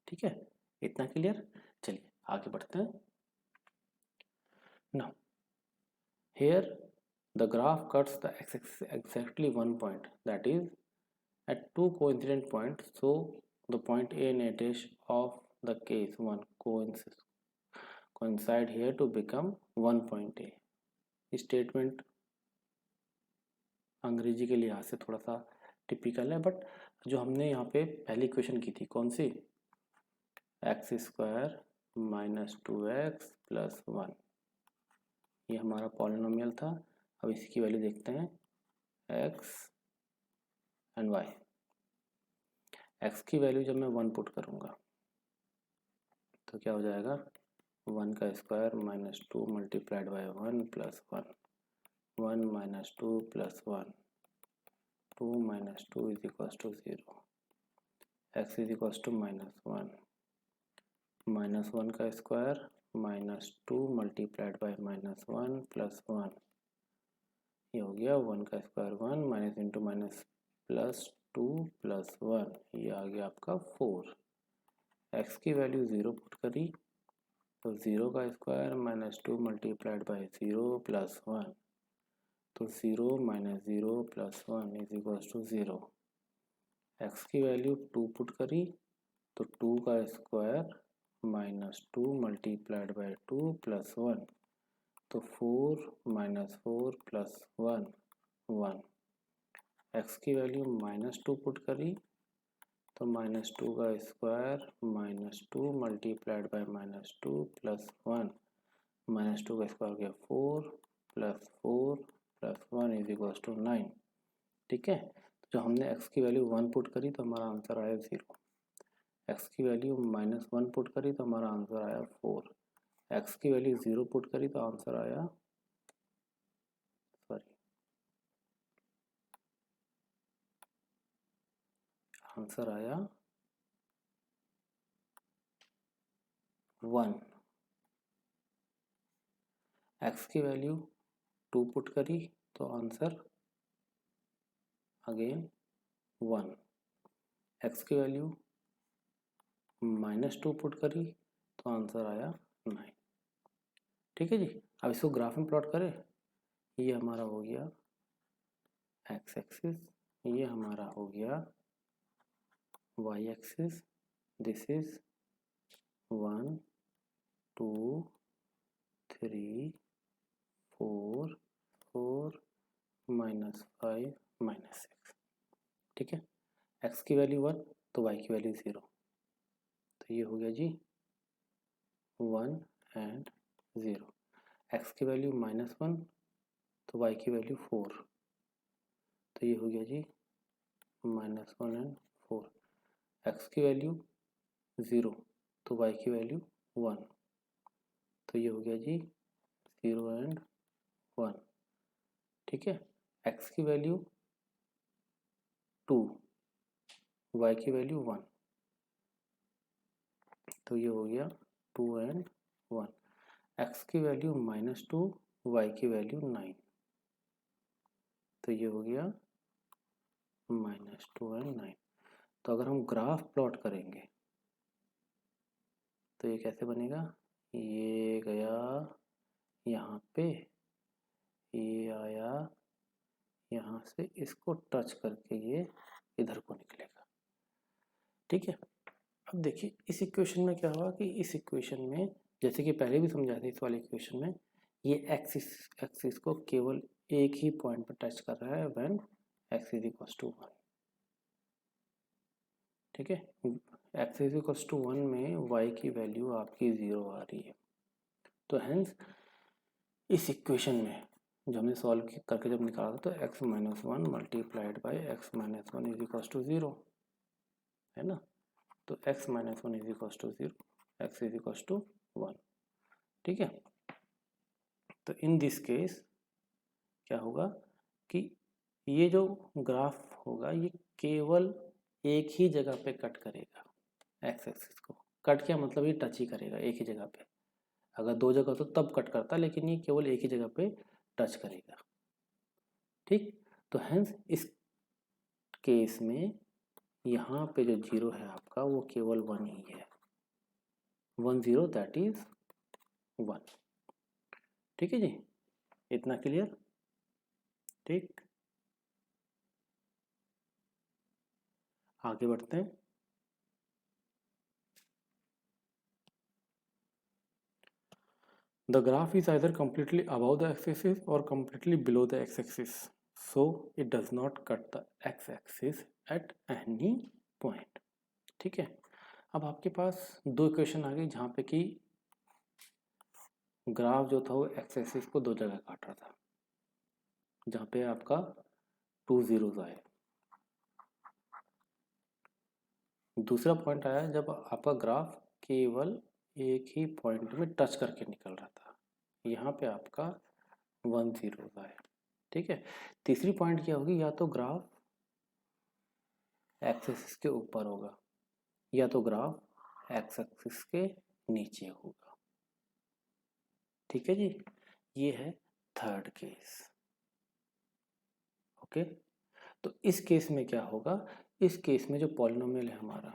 ठीक है, इतना क्लियर? चलिए आगे बढ़ते हैं। Now here the graph cuts the x axis exactly one point, that is at two coincident points, so the point A and A dash of the case 1 coincide here to become one point A। Statement अंग्रेजी के लिहाज से थोड़ा सा typical है, but जो हमने यहाँ पे पहली इक्वेशन की थी कौन सी, x square minus 2x plus 1, ये हमारा पॉलिनोमियल था। अब इसकी वैल्यू देखते हैं, x एंड y। x की वैल्यू जब मैं 1 पुट करूँगा तो क्या हो जाएगा, 1 का square minus 2 multiplied by 1 plus 1, 1 minus 2 plus 1, 2 minus 2 is equals to 0, x is equals to minus 1, minus 1 का square minus 2 multiplied by minus 1 plus 1, ये हो गया 1 का square 1 minus into minus plus 2 plus 1, ये आ गया आपका 4। x की वैल्यू 0 पुट करी तो 0 का square minus 2 multiplied by 0 plus 1, तो 0 minus 0 plus 1 is equals to 0। x की वैल्यू 2 पुट करी तो 2 का square minus 2 multiplied by 2 plus 1, तो 4 माइनस 4 प्लस 1, 1। x की वैल्यू माइनस 2 पुट करी तो माइनस 2 का square minus 2 multiplied by minus 2 plus 1, minus 2 का स्क्वायर हो गया 4 प्लस 1 इज इक्वल्स टू 9। ठीक है, तो जो हमने x की वैल्यू 1 पुट करी तो हमारा आंसर आया 0, x की वैल्यू माइनस 1 पुट करी तो हमारा आंसर आया 4, x की वैल्यू 0 पुट करी तो आंसर आया, आंसर आया 1। x की वैल्यू 2 पुट करी तो आंसर अगेन 1, x की वैल्यू माइनस 2 पुट करी तो आंसर आया 9। ठीक है जी, अब इसको ग्राफ में प्लॉट करें, ये हमारा हो गया x एक्सिस, ये हमारा हो गया y axis, this is 1 2 3 4 4 minus 5 minus 6। ठीक है, x की वैल्यू 1 तो y की वैल्यू 0, तो ये हो गया जी 1 एंड 0। x की वैल्यू माइनस 1 तो y की वैल्यू 4, तो ये हो गया जी माइनस 1 एंड 4। x की वैल्यू 0 तो y की वैल्यू 1, तो ये हो गया जी 0 एंड 1। ठीक है, x की वैल्यू 2, y की वैल्यू 1, तो ये हो गया 2 एंड 1। x की वैल्यू माइनस 2, y की वैल्यू 9, तो ये हो गया माइनस 2 एंड 9। तो अगर हम ग्राफ प्लॉट करेंगे तो ये कैसे बनेगा, ये गया यहाँ पे, ये आया यहाँ से, इसको टच करके ये इधर को निकलेगा। ठीक है, अब देखिए इस इक्वेशन में क्या हुआ कि इस इक्वेशन में, जैसे कि पहले भी समझा था, इस वाले इक्वेशन में ये एक्सिस को केवल एक ही पॉइंट पर टच कर रहा है when x is equals to 1। ठीक है, x इज इक्वल्स टू 1 में y की वैल्यू आपकी 0 आ रही है, तो हेंस इस इक्वेशन में जो हमने सॉल्व करके जब निकाला तो x minus 1 multiplied by x minus 1 is equals to 0 है ना, तो x minus 1 is equals to 0, x is equals to 1। ठीक है, तो इन दिस केस क्या होगा कि ये जो ग्राफ होगा ये केवल एक ही जगह पे कट करेगा, एक्स एक्सिस को कट, क्या मतलब ये टच ही करेगा एक ही जगह पे, अगर दो जगह तो तब कट करता, लेकिन ये केवल एक ही जगह पे टच करेगा। ठीक, तो हेंस इस केस में यहाँ पे जो 0 है आपका वो केवल 1 ही है, 1 0 दैट इज 1। ठीक है जी, इतना क्लियर। ठीक, आगे बढ़ते हैं। The graph is either completely above the x-axis or completely below the x-axis, so it does not cut the x-axis at any point। ठीक है, अब आपके पास दो इक्वेशन आ गई जहाँ पे कि ग्राफ जो था वो एक्स एक्सिस को दो जगह काट रहा था, जहाँ पे आपका 2 zeros आए। दूसरा पॉइंट आया जब आपका ग्राफ केवल एक ही पॉइंट में टच करके निकल रहा था, यहाँ पे आपका 1 zeros आए। ठीक है। तीसरी पॉइंट क्या होगी, या तो ग्राफ एक्स एक्सिस के ऊपर होगा या तो ग्राफ एक्स एक्सिस के नीचे होगा। ठीक है जी, ये है थर्ड केस। ओके, तो इस केस में क्या होगा, इस केस में जो पॉलिनोमियल है हमारा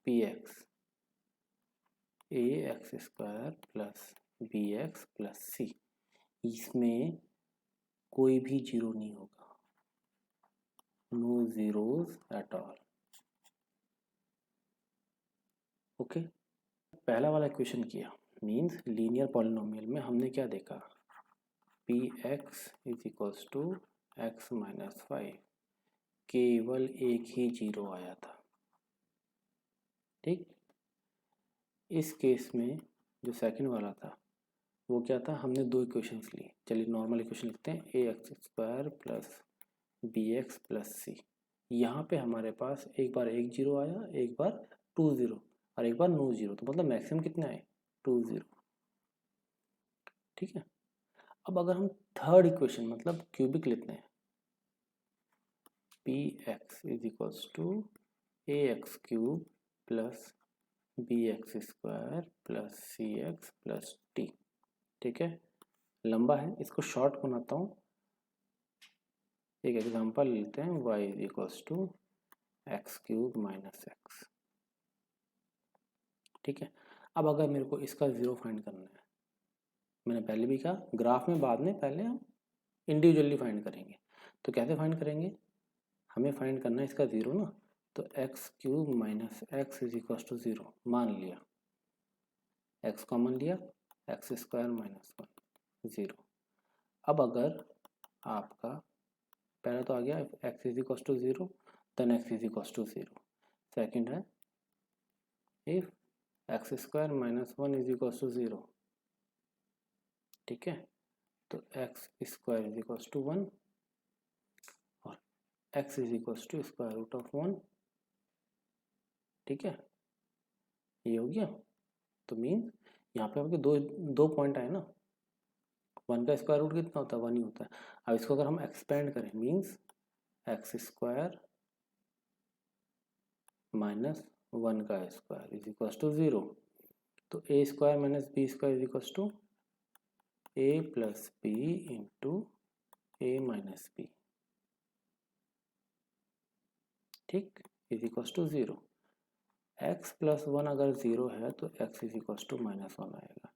p x a x square plus b x plus c, इसमें कोई भी जीरो नहीं होगा, no zeros at all. Okay, पहला वाला इक्वेशन किया, मीन्स लीनियर पॉलिनोमियल में हमने क्या देखा, p x is equals to x minus 5, केवल एक ही जीरो आया था। ठीक, इस केस में जो सेकंड वाला था वो क्या था, हमने दो इक्वेशंस लिए। चलिए नॉर्मल इक्वेशन लिखते हैं, a x square plus b x plus c. यहाँ पे हमारे पास एक बार एक जीरो आया, एक बार 2 जीरो और एक बार नो जीरो, तो मतलब मैक्सिमम कितने आए, 2 जीरो। ठीक है, अब अगर हम थर्ड इक्वेशन मतलब क्यूबिक लेते हैं, p x is equals to a x cube plus b x square plus c x plus d. ठीक है, लंबा है, इसको शॉर्ट बनाता हूँ। एक एग्जांपल लेते हैं, y is equals to x cube minus x. ठीक है, अब अगर मेरे को इसका ज़ीरो फाइंड करना है, मैंने पहले भी कहा ग्राफ में बाद में पहले हम इंडिविजुअली फाइंड करेंगे। तो कैसे फाइंड करेंगे, हमें फाइंड करना है इसका ज़ीरो ना, तो x cube minus x is equals to zero मान लिया, एक्स कॉमन लिया, एक्स स्क्वायर माइनस 1 ज़ीरो। अब अगर आपका पहला तो आ गया x is equals to zero, then x is equals to zero. Second है if x square minus 1 is equals to zero. ठीक है, तो x square is equals to 1 और x is equals to square root of 1। ठीक है, ये हो गया। तो मीन यहाँ पे आपके दो दो पॉइंट आए ना, 1 का स्क्वायर रूट कितना होता है, 1 ही होता है। अब इसको अगर हम एक्सपेंड करें, मीन्स एक्स स्क्वायर माइनस 1 का square is equals to zero. तो a square minus b square is equals to a plus b into a minus b. ठीक, is equals to zero. X plus 1 अगर zero है तो x is equals to minus 1 आएगा,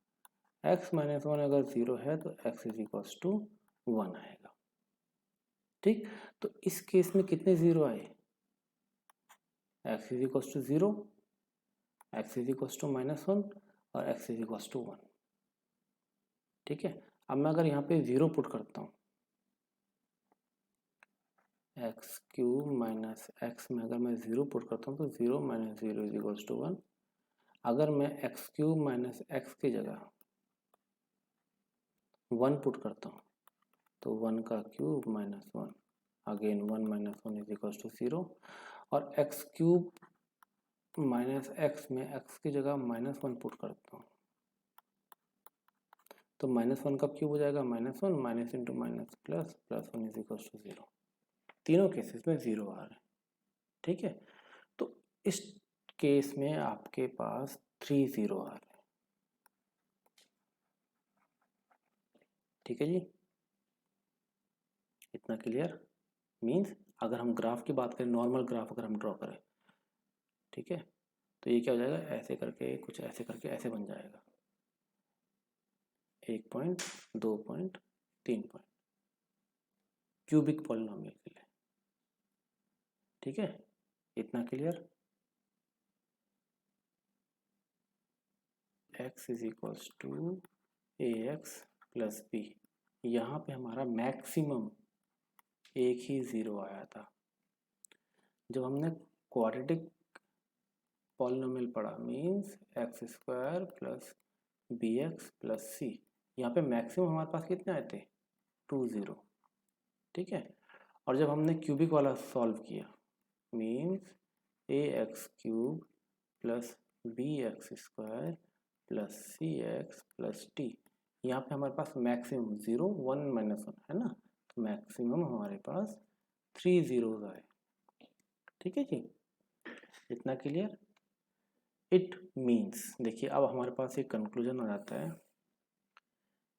x minus 1 अगर zero है तो x is equals to 1 आएगा। ठीक, तो इस केस में कितने ज़ीरो आए, x is equals to zero, x is equals to minus 1 और एक्स इज इक्वल्स टू 1। ठीक है, अब मैं अगर यहाँ पे ज़ीरो पुट करता हूँ, एक्स क्यूब माइनस एक्स में अगर मैं ज़ीरो पुट करता हूँ तो zero minus zero is equals to 1। अगर मैं एक्स क्यूब माइनस एक्स की जगह 1 पुट करता हूँ तो 1 का cube minus 1, again 1 minus 1 is equals to 0। और एक्स क्यूब माइनस एक्स में एक्स की जगह माइनस 1 पुट करता हूँ तो माइनस 1 का क्यूब हो जाएगा minus 1, minus into minus plus, plus 1 is equals to 0। तीनों केसेस में 0 आ रहे हैं। ठीक है, तो इस केस में आपके पास 3 0 आ रहे हैं। ठीक है जी, इतना क्लियर। मीन्स अगर हम ग्राफ की बात करें, नॉर्मल ग्राफ अगर हम ड्रॉ करें, ठीक है, तो ये क्या हो जाएगा, ऐसे करके कुछ ऐसे करके ऐसे बन जाएगा, 1 point 2 point 3 point cubic polynomial के लिए। ठीक है, इतना clear. x is equals to a x plus b, यहाँ पे हमारा मैक्सिमम एक ही ज़ीरो आया था। जब हमने क्वाड्रेटिक पॉलिनोमियल पढ़ा, means x square plus b x plus c. यहाँ पे मैक्सिमम हमारे पास कितने आए थे? 20। ठीक है, और जब हमने क्यूबिक वाला सॉल्व किया means a x cube plus b x square plus c x plus t, यहाँ पे हमारे पास मैक्सिमम 0 1 -1 है ना, तो मैक्सिमम हमारे पास 3 zeros आए। ठीक है जी, इतना क्लियर। इट मीन्स, देखिए अब हमारे पास एक कंक्लूजन आ जाता है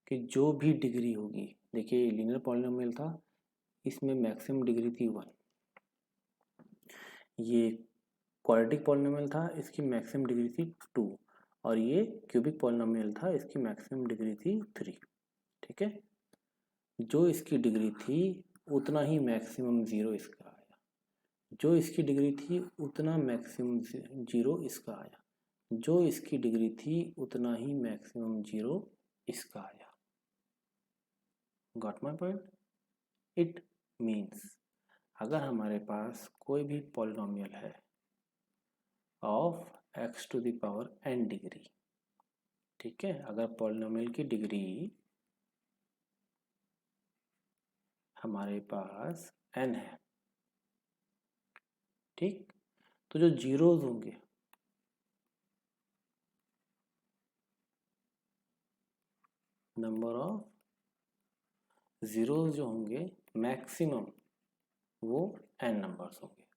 कि जो भी डिग्री होगी, देखिए लीनियर पॉलिनोमियल था, इसमें मैक्सिमम डिग्री थी 1। ये क्वाड्रेटिक पॉलिनोमियल था, इसकी मैक्सिमम डिग्री थी 2, और ये क्यूबिक पॉलिनोमियल था, इसकी मैक्सिमम डिग्री थी 3। ठीक है, जो इसकी डिग्री थी उतना ही मैक्सिमम 0 इसका आया, जो इसकी डिग्री थी उतना मैक्सिमम 0 इसका आया, जो इसकी डिग्री थी उतना ही मैक्सिमम 0 इसका आया। Got my point? It means अगर हमारे पास कोई भी पॉलिनोमियल है of x to the power n degree, ठीक है, अगर पॉलिनोमियल की डिग्री हमारे पास n है, ठीक, तो जो जीरोज होंगे नंबर ऑफ जीरोज जो होंगे मैक्सिमम वो n नंबर्स होंगे।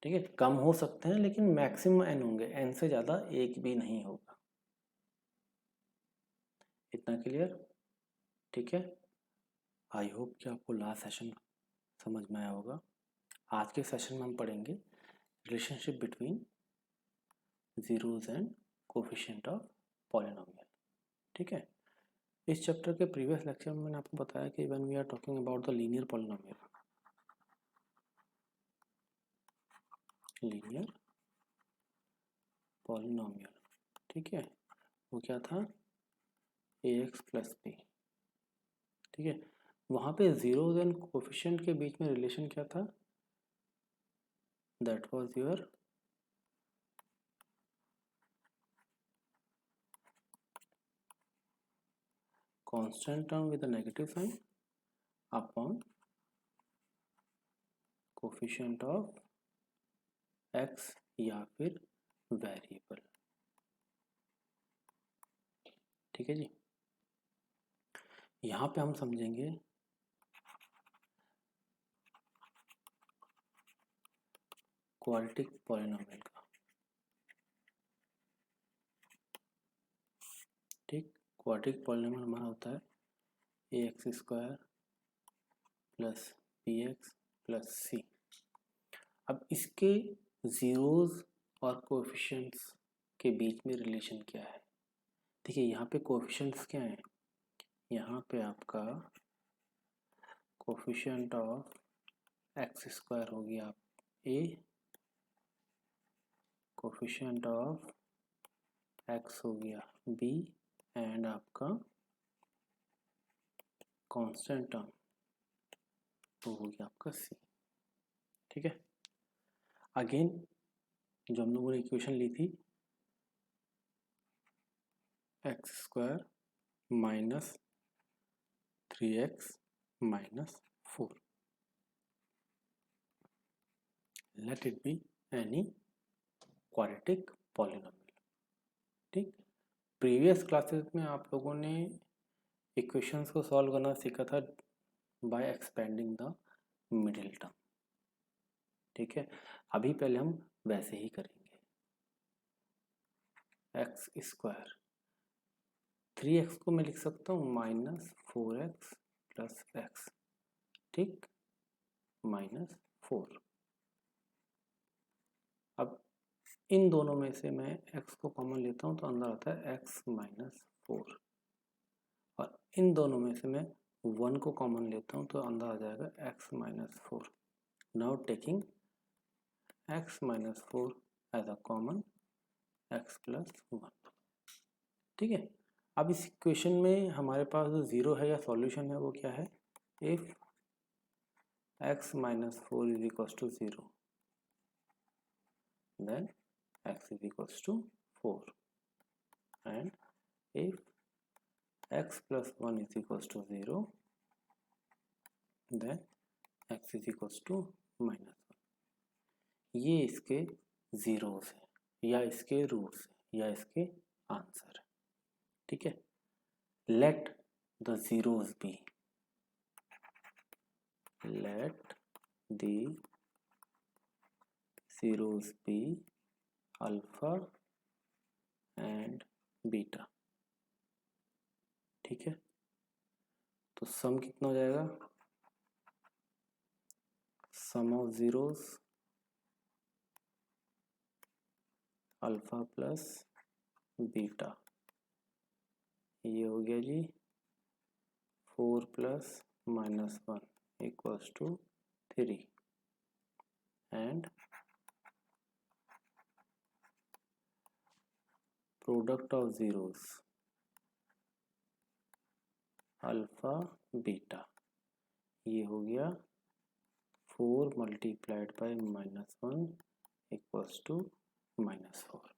ठीक है, कम हो सकते हैं लेकिन मैक्सिमम n होंगे, n से ज़्यादा एक भी नहीं होगा। इतना क्लियर? ठीक है, आई होप कि आपको लास्ट सेशन समझ में आया होगा। आज के सेशन में हम पढ़ेंगे relationship between zeros and coefficient of polynomial. ठीक है, इस चैप्टर के प्रीवियस लेक्चर में मैंने आपको बताया कि when we are talking about the linear polynomial, ठीक है, वो क्या था? A x plus b. ठीक है, वहाँ पे जीरोज एंड कोफिशिएंट के बीच में रिलेशन क्या था? That was your constant term with a negative sine upon coefficient of x या फिर वेरिएबल। ठीक है जी, यहाँ पे हम समझेंगे क्वाड्रेटिक पॉलिनोमियल का। ठीक, क्वाड्रेटिक पॉलिनोमियल हमारा होता है a x square plus b x plus c. अब इसके जीरोज और कोएफिशिएंट्स के बीच में रिलेशन क्या है? देखिए यहाँ पे कोएफिशिएंट्स क्या हैं? यहाँ पे आपका कोएफिशिएंट ऑफ एक्स स्क्वायर हो गया ए, कोएफिशिएंट ऑफ एक्स हो गया बी, एंड आपका कांस्टेंट टर्म तो हो गया आपका सी। ठीक है, अगेन जो हम लोगों ने इक्वेशन ली थी x square minus 3x minus 4, let it be any quadratic polynomial. ठीक, प्रीवियस क्लासेस में आप लोगों ने इक्वेशंस को सॉल्व करना सीखा था by expanding the middle term. ठीक है, अभी पहले हम वैसे ही करेंगे। एक्स स्क्वायर 3x को मैं लिख सकता हूँ माइनस 4x प्लस एक्स, ठीक, माइनस 4। अब इन दोनों में से मैं x को कॉमन लेता हूँ तो अंदर आता है x माइनस 4, और इन दोनों में से मैं 1 को कॉमन लेता हूँ तो अंदर आ जाएगा x minus 4। Now taking x minus 4 as a common x plus 1। ठीक है, अब इस इक्वेशन में हमारे पास जो ज़ीरो है या सॉल्यूशन है वो क्या है? If x minus 4 is equals to 0 then x is equals to 4 and if x plus 1 is equals to 0 then x is equals to -1। ये इसके जीरोस है या इसके रूट्स है या इसके आंसर है। ठीक है, let the zeros be, let the zeros be alpha and beta। ठीक है, तो सम कितना हो जाएगा, sum of zeros alpha plus beta, ये हो गया जी 4 plus -1 equals to 3 and product of zeros alpha beta, ये हो गया 4 मल्टीप्लाइड बाय -1 इक्वल्स टू -4।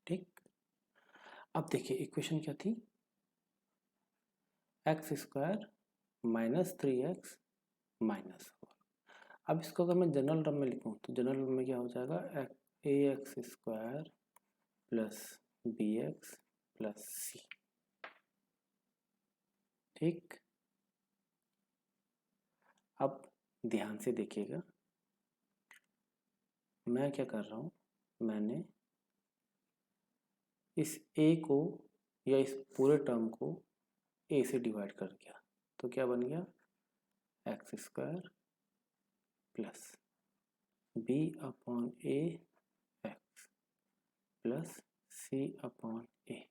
ठीक, अब देखिए इक्वेशन क्या थी, x² -3x -4। अब इसको अगर मैं जनरल टर्म में लिखूं तो जनरल टर्म में क्या हो जाएगा, ax² plus bx plus c। ठीक, अब ध्यान से देखिएगा, मैं क्या कर रहा हूं, मैंने इस a को या इस पूरे टर्म को a से डिवाइड कर दिया, तो क्या बन गया x² plus b upon a x plus c upon a।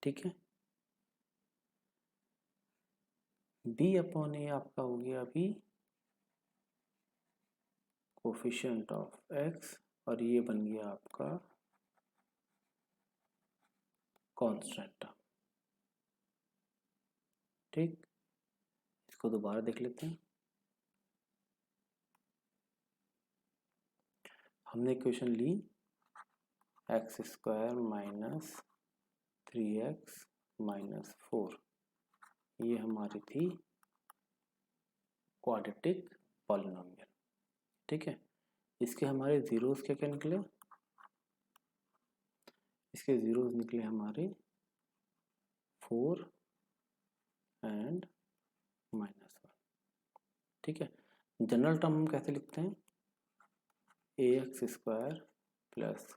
ठीक है, b अपॉन a आपका हो गया अभी कोफिशिएंट ऑफ x और ये बन गया आपका कांस्टेंट टर्म। ठीक, इसको दोबारा देख लेते हैं। हमने इक्वेशन ली x² माइनस 3x माइनस 4, ये हमारी थी क्वाड्रेटिक पॉलिनोमियल। ठीक है, इसके हमारे जीरोस क्या क्या निकले, इसके जीरोस निकले हमारे 4 एंड -1। ठीक है, जनरल टर्म हम कैसे लिखते हैं, ax² plus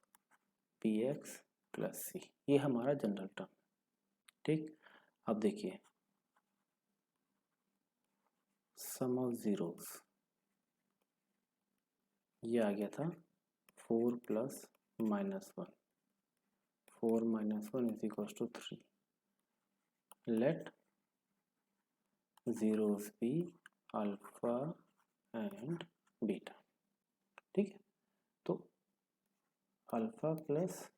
bx plus c, ये हमारा जनरल टर्म। ठीक, अब देखिए सम ऑफ जीरोस, ये आ गया था 4 plus -1, 4 -1 is equals to 3। Let zeros be alpha and beta. ठीक है, तो अल्फा प्लस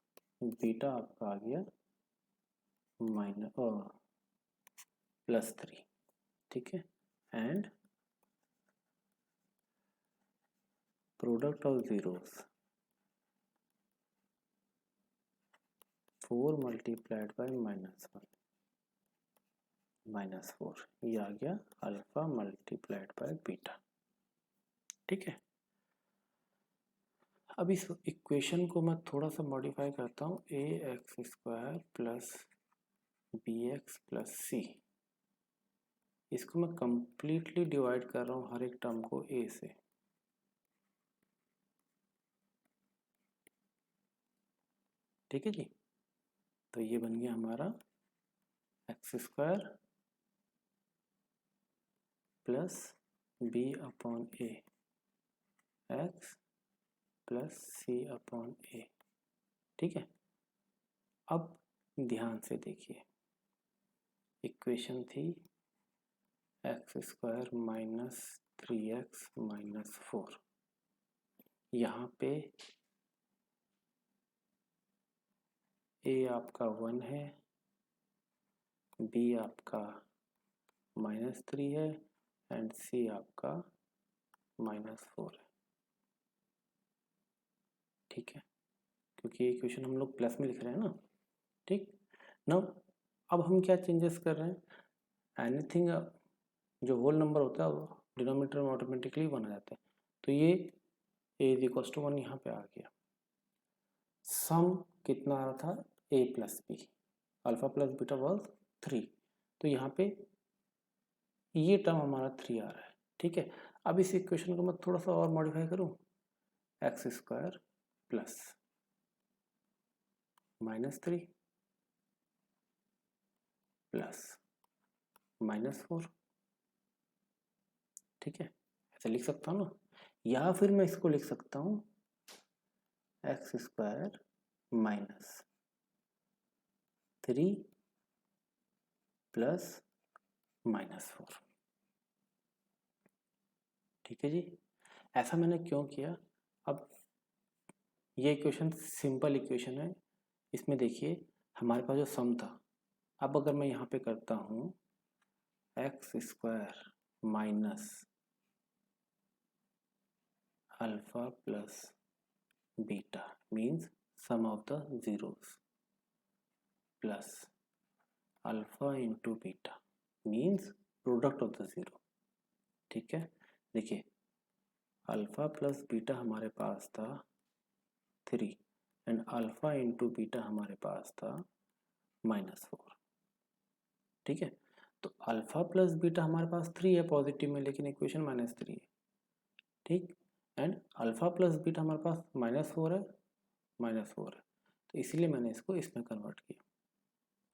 बीटा आपका आ गया +3। ठीक है, and product of zeros 4 multiplied by -1 -4, ये आ गया अल्फा मल्टीप्लाइड बाय बीटा। ठीक है, अब इस इक्वेशन को मैं थोड़ा सा मॉडिफाई करता हूँ, ax² plus bx plus c, इसको मैं कंप्लीटली डिवाइड कर रहा हूँ हर एक टर्म को a से। ठीक है जी, तो ये बन गया हमारा x² plus b upon a x plus c upon a। ठीक है, अब ध्यान से देखिए, इक्वेशन थी x² माइनस 3x माइनस 4, यहाँ पे a आपका 1 है, b आपका -3 है एंड c आपका -4 है। ठीक है, क्योंकि ये इक्वेशन हम लोग प्लस में लिख रहे हैं ना, ठीक। नाउ अब हम क्या चेंजेस कर रहे हैं, एनीथिंग जो होल नंबर होता है वो डिनोमिनेटर में ऑटोमेटिकली बना जाता है। तो ये a इज इक्वल टू 1 यहाँ पे आ गया। सम कितना आ रहा था, a plus b, alpha plus beta was 3, तो यहाँ पे ये टर्म हमारा 3 आ रहा है, ठीक है। अब इस इक्वेशन को मैं थोड़ा सा और मॉडिफाई करूँ, एक्स स्क्वायर प्लस -3 प्लस -4, ठीक है, ऐसे लिख सकता हूँ ना। या फिर मैं इसको लिख सकता हूँ एक्स स्क्वायर -3 प्लस -4, ठीक है जी। ऐसा मैंने क्यों किया, अब ये इक्वेशन सिंपल इक्वेशन है, इसमें देखिए हमारे पास जो सम था, अब अगर मैं यहाँ पे करता हूँ x square minus alpha plus beta means sum of the zeros plus alpha into beta means product of the zero, ठीक है। देखिए अल्फा प्लस बीटा हमारे पास था 3 एंड अल्फा इंटू बीटा हमारे पास था -4, ठीक है। तो अल्फा प्लस बीटा हमारे पास 3 है पॉजिटिव में, लेकिन इक्वेशन -3 है, ठीक। एंड अल्फा प्लस बीटा हमारे पास -4 है, -4 है, तो इसीलिए मैंने इसको इसमें कन्वर्ट किया,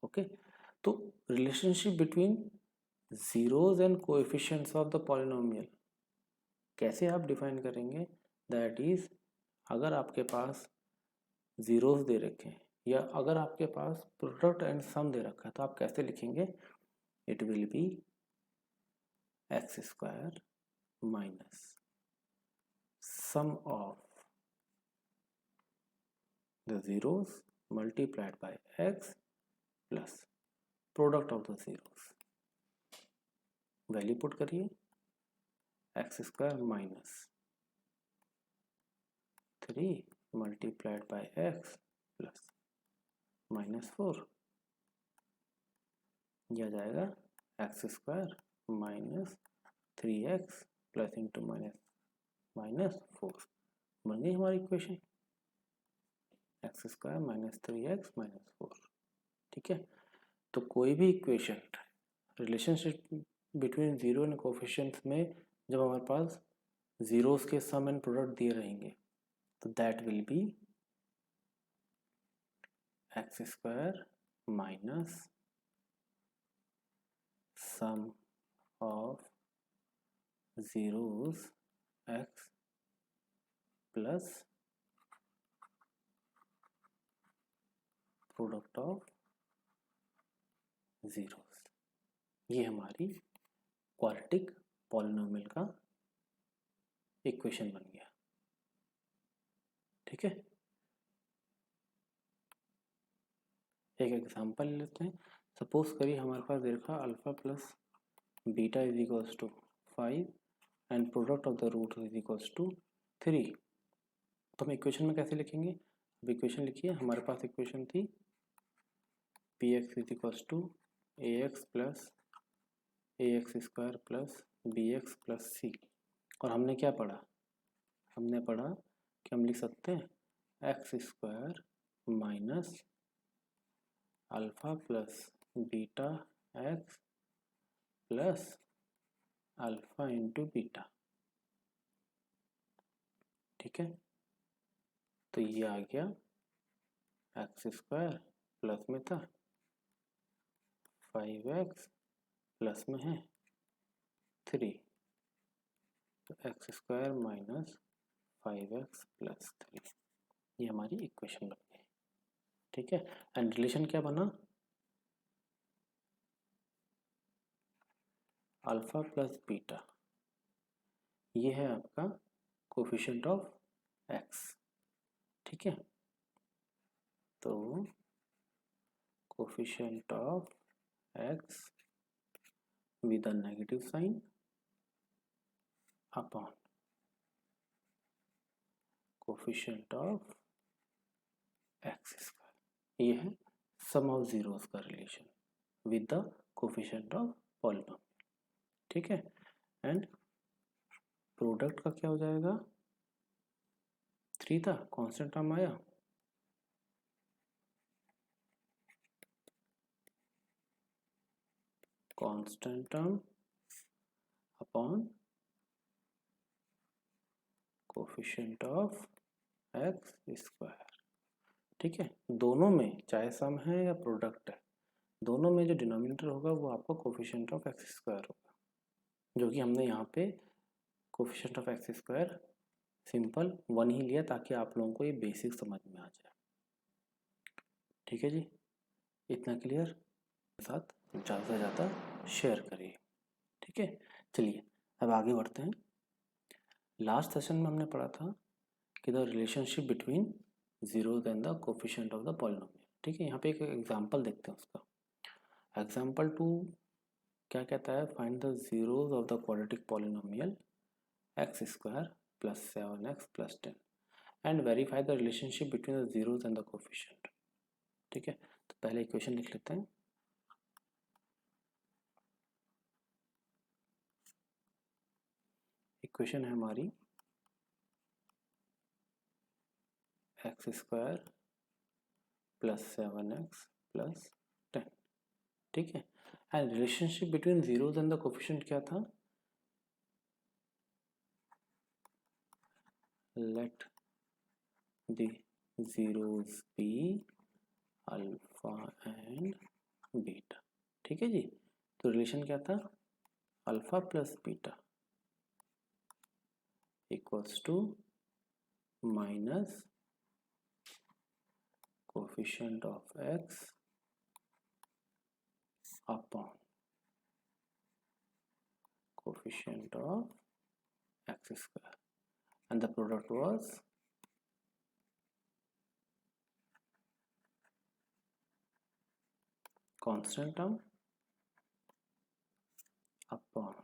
ओके। तो relationship between zeros and coefficients of the polynomial कैसे आप डिफाइन करेंगे, दैट इज अगर आपके पास जीरोस दे रखे हैं या अगर आपके पास प्रोडक्ट एंड सम दे रखा है, तो आप कैसे लिखेंगे, it will be x square minus sum of the zeros multiplied by x plus product of the zeros. Value put करिए, x square minus 3 multiplied by x plus -4, यह आ जाएगा x square minus 3x plus into -4, बन गई हमारी equation x square -3x-4, ठीक है। तो कोई भी equation relationship between zero and coefficients में जब हमारे पास जीरोस के सम एंड प्रोडक्ट दिए रहेंगे, तो that will be x square minus sum of zeros x plus product of zeros. ये हमारी क्वाड्रेटिक पॉलिनोमियल का इक्वेशन बन गया, ठीक है। एक एग्जांपल लेते हैं, सपोज करिए हमारे पास दे रखा alpha plus beta is equals to 5 and product of the root is equals to 3, तो हम इक्वेशन में कैसे लिखेंगे, अब इक्वेशन लिखिए, हमारे पास इक्वेशन थी p x is equals to a x plus a x square plus b x plus c, और हमने क्या पढ़ा, हमने पढ़ा कि हम लिख सकते हैं x square minus alpha plus beta x plus alpha into beta, ठीक है। तो ये आ गया एक्स स्क्वायर प्लस में था 5x प्लस में है 3, तो x square minus 5x plus 3, ये हमारी इक्वेशन बन गई, ठीक है। एंड रिलेशन क्या बना, अल्फा प्लस बीटा, ये है आपका कोफिशिएंट ऑफ एक्स, ठीक है। तो coefficient of x with a negative sine upon coefficient of x square. ये है सम ऑफ जीरोस का relation with the coefficient of polynomial, ठीक है। एंड प्रोडक्ट का क्या हो जाएगा, 3 था, कांस्टेंट टर्म आया, constant term upon coefficient of x square, ठीक है। दोनों में चाहे सम है या प्रोडक्ट है, दोनों में जो डिनोमिनेटर होगा वो आपका कोफिशिएंट ऑफ एक्स स्क्वायर होगा, जो कि हमने यहाँ पे coefficient of x square simple 1 ही लिया ताकि आप लोगों को ये बेसिक समझ में आ जाए, ठीक है जी। इतना क्लियर, साथ ज़्यादा से ज़्यादा शेयर करिए, ठीक है। चलिए अब आगे बढ़ते हैं। लास्ट सेशन में हमने पढ़ा था कि the relationship between zeros and the coefficient of the polynomial, ठीक है। यहाँ पे एक एग्जांपल देखते हैं उसका। एग्जांपल 2 क्या कहता है, find the zeros of the quadratic polynomial x square plus 7x plus 10 and verify the relationship between the zeros and the coefficient, ठीक है। तो पहले इक्वेशन लिख लेते हैं। इक्वेशन है हमारी x square plus 7x plus 10, ठीक है। And relationship between zeros and the coefficient क्या था, let the zeros be alpha and beta, ठीक है जी। तो रिलेशन क्या था, alpha plus beta equals to minus coefficient of x upon coefficient of x square and the product was constant term upon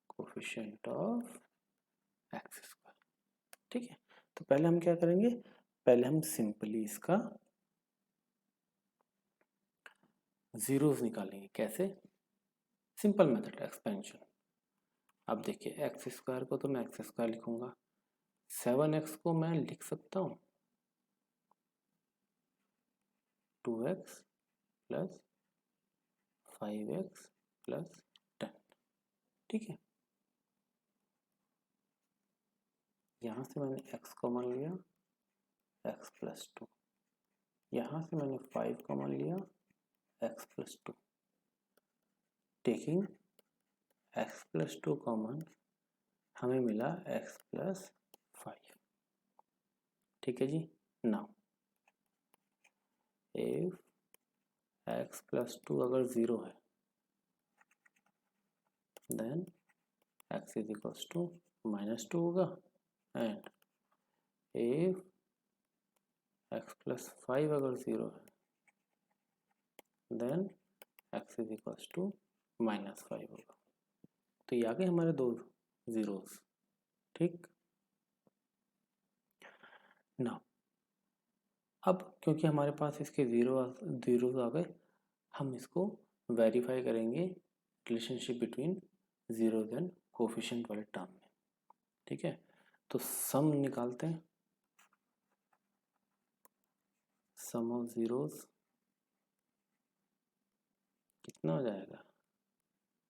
coefficient of x square, ठीक है। तो पहले हम क्या करेंगे, पहले हम सिंपली इसका जीरोस निकालेंगे। कैसे, सिंपल मेथड एक्सपेंशन। अब देखिए एक्स स्क्वायर को तो मैं एक्स स्क्वायर लिखूंगा, 7x को मैं लिख सकता हूँ 2x प्लस 5x प्लस 10, ठीक है। यहाँ से मैंने x कॉमन लिया, x प्लस 2, यहाँ से मैंने 5 कॉमन लिया, x plus 2, taking x plus 2 common हमें मिला x प्लस 5, ठीक है जी। नाउ इफ x प्लस 2 अगर 0 है then x is equals to minus 2 होगा, एंड इफ x प्लस 5 अगर 0 है then x is equals to minus 5 होगा। तो ये आ गए हमारे दो जीरोस, ठीक। ना अब क्योंकि हमारे पास इसके जीरोस आ गए, हम इसको वेरीफाई करेंगे relationship between zeros and coefficient वाले टर्म में, ठीक है। तो सम निकालते हैं, सम ऑफ जीरोस कितना हो जाएगा,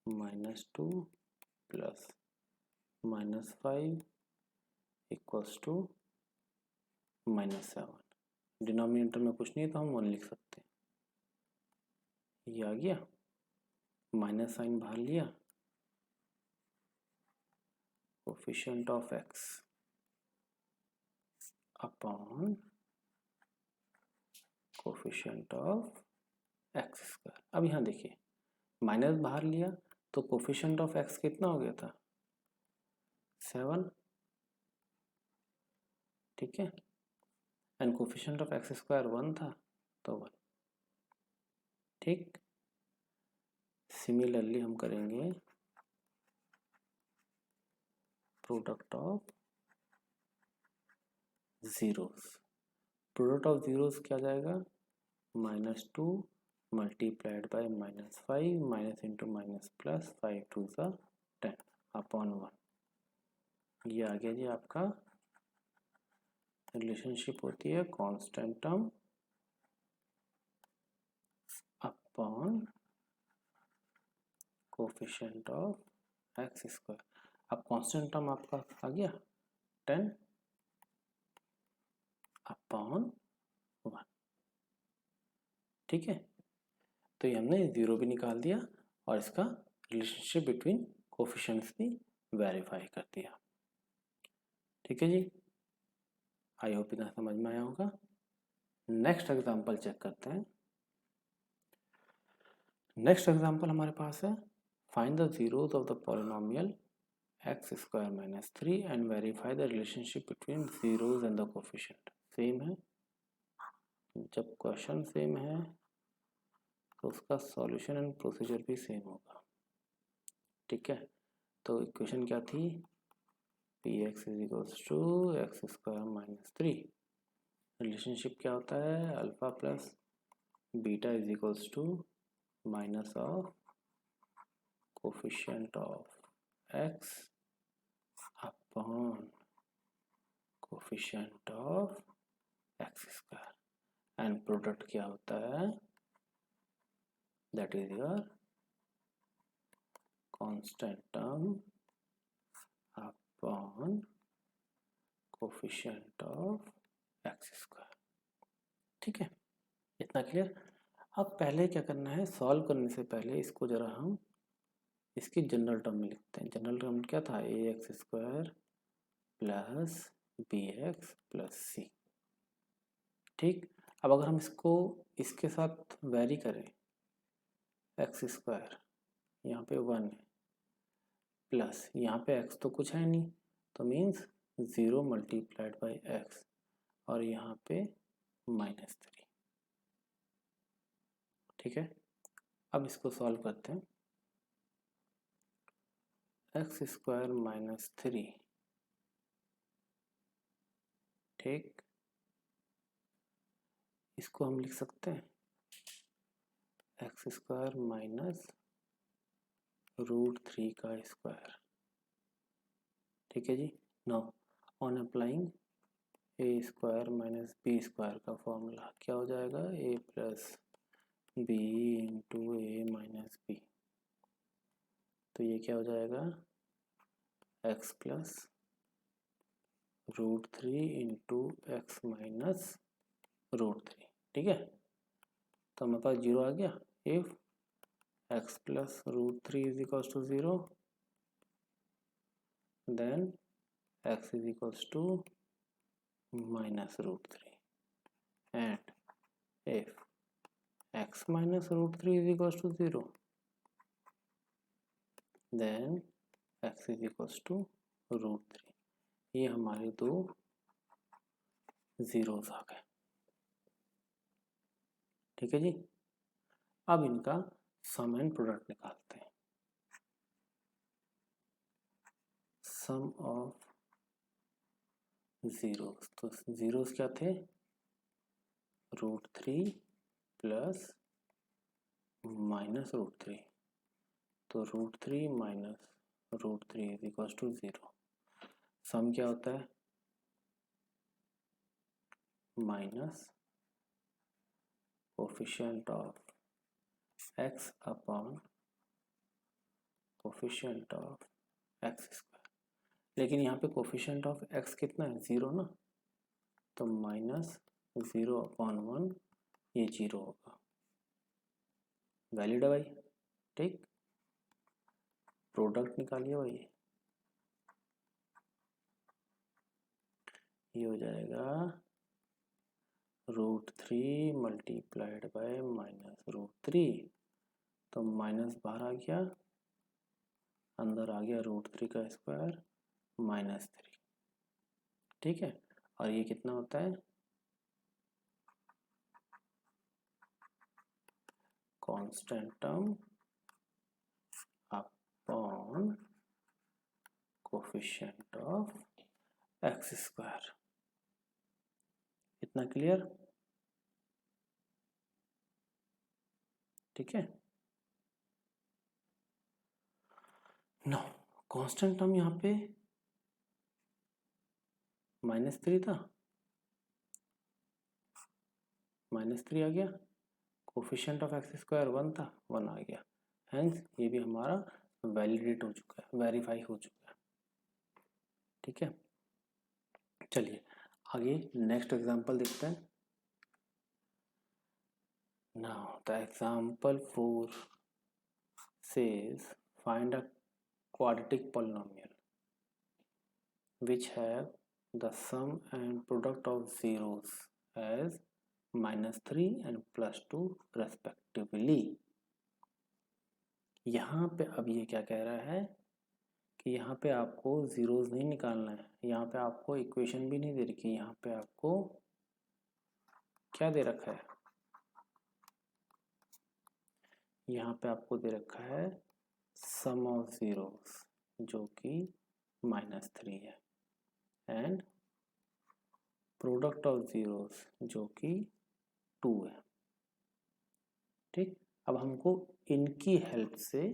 -2 प्लस -5 इक्वल्स टू -7। डिनोमिनेटर में कुछ नहीं है तो हम 1 लिख सकते हैं, ये आ गया, माइनस साइन बाहर लिया, coefficient of x upon coefficient of x square. अब यहाँ देखिए माइनस बाहर लिया तो कोफिशिएंट ऑफ एक्स कितना हो गया था, 7, ठीक है। And coefficient of x square 1 था तो 1, ठीक। सिमिलरली हम करेंगे product of zeros, product of zeros क्या जाएगा, -2 multiplied by -5 minus into minus plus 5 two ज़ा 10 अपॉन 1। ये आ गया जी आपका रिलेशनशिप होती है constant term upon coefficient of x square. अब कांस्टेंट टर्म आपका आ गया 10 अपॉन 1। ठीक है, तो ये हमने ज़ीरो भी निकाल दिया और इसका रिलेशनशिप बिटवीन कोफिशिएंट्स भी वेरीफाई कर दिया। ठीक है जी, आई होप इतना समझ में आया होगा। नेक्स्ट एग्जांपल चेक करते हैं। नेक्स्ट एग्जांपल हमारे पास है find the zeros of the polynomial x square minus 3 and verify the relationship between zeros and the coefficient. Same है, जब क्वेश्चन सेम है तो उसका सॉल्यूशन एंड प्रोसीजर भी सेम होगा। ठीक है, तो इक्वेशन क्या थी, p x is equals to x square minus 3। Relationship क्या होता है, alpha plus beta is equals to minus of coefficient of x upon coefficient of x square and product क्या होता है, that is your constant term upon coefficient of x square. ठीक है, इतना clear. अब पहले क्या करना है, सॉल्व करने से पहले इसको जरा हम इसकी जनरल टर्म में लिखते हैं। जनरल टर्म क्या था, a x square plus b x plus c. ठीक, अब अगर हम इसको इसके साथ वेरी करें, एक्स स्क्वायर यहाँ पे 1 है प्लस यहाँ पे x तो कुछ है नहीं, तो मीन्स 0 मल्टीप्लाइड बाई एक्स और यहाँ पे -3। ठीक है, अब इसको सॉल्व करते हैं। एक्स स्क्वायर माइनस 3, ठीक, इसको हम लिख सकते हैं एक्स स्क्वायर माइनस √3 का स्क्वायर। ठीक है जी, now on applying a square minus b square का फॉर्मूला क्या हो जाएगा, a plus b into a minus b. तो ये क्या हो जाएगा, x plus √3 into x minus √3। ठीक है, तो हमारे पास 0 आ गया। If x plus √3 is equals to 0 then x is equals to minus √3 and if x minus √3 is equals to 0 then x is equals to √3। ये हमारे दो जीरोस आ गए। ठीक है जी, अब इनका सम एंड प्रोडक्ट निकालते हैं। सम ऑफ जीरोस, तो जीरोस क्या थे, √3 प्लस माइनस √3, तो √3 माइनस √3 इज इक्वल टू 0। सम क्या होता है, minus coefficient of x upon coefficient of x square. लेकिन यहाँ पे कोफिशिएंट ऑफ x कितना है, 0 ना, तो माइनस 0 अपॉन 1, ये 0 होगा। वैलिड है भाई। ठीक, प्रोडक्ट निकालिए भाई, ये हो जाएगा √3 मल्टीप्लाइड बाय माइनस √3, तो माइनस बाहर आ गया, अंदर आ गया √3 का स्क्वायर -3। ठीक है, और ये कितना होता है, constant term upon coefficient of x square. इतना क्लियर? ठीक है। नो कांस्टेंट टर्म यहाँ पे -3 था, -3 आ गया, कोफिशिएंट ऑफ एक्स स्क्वायर 1 था, 1 आ गया, हेंस ये भी हमारा वैलिडेट हो चुका है, वेरीफाई हो चुका है। ठीक है, चलिए आगे नेक्स्ट एग्जांपल देखते हैं। Now the example 4 says find a quadratic polynomial which have the sum and product of zeros as -3 and +2 respectively। यहाँ पे अब ये क्या कह रहा है कि यहाँ पे आपको जीरोस नहीं निकालना है, यहाँ पे आपको इक्वेशन भी नहीं दे रखी, यहाँ पे आपको क्या दे रखा है, यहाँ पे आपको दे रखा है सम ऑफ जीरोस जो कि -3 है एंड प्रोडक्ट ऑफ जीरोस जो कि 2 है। ठीक, अब हमको इनकी हेल्प से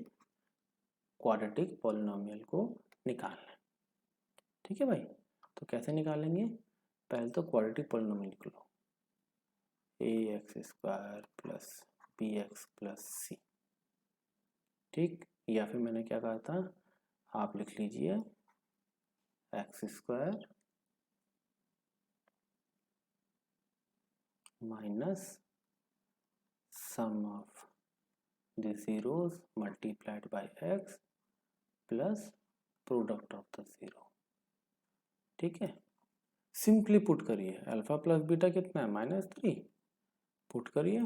क्वाड्रेटिक पॉलिनोमियल को निकालना है। ठीक है भाई, तो कैसे निकालेंगे, पहले तो क्वाड्रेटिक पॉलिनोमियल लिख लो, ax² plus bx plus c। ठीक, या फिर मैंने क्या कहा था, आप लिख लीजिए x² minus sum of the zeros multiplied by x plus product of the zero. ठीक है, सिंपली पुट करिए, अल्फा प्लस बीटा कितना है, -3, पुट करिए,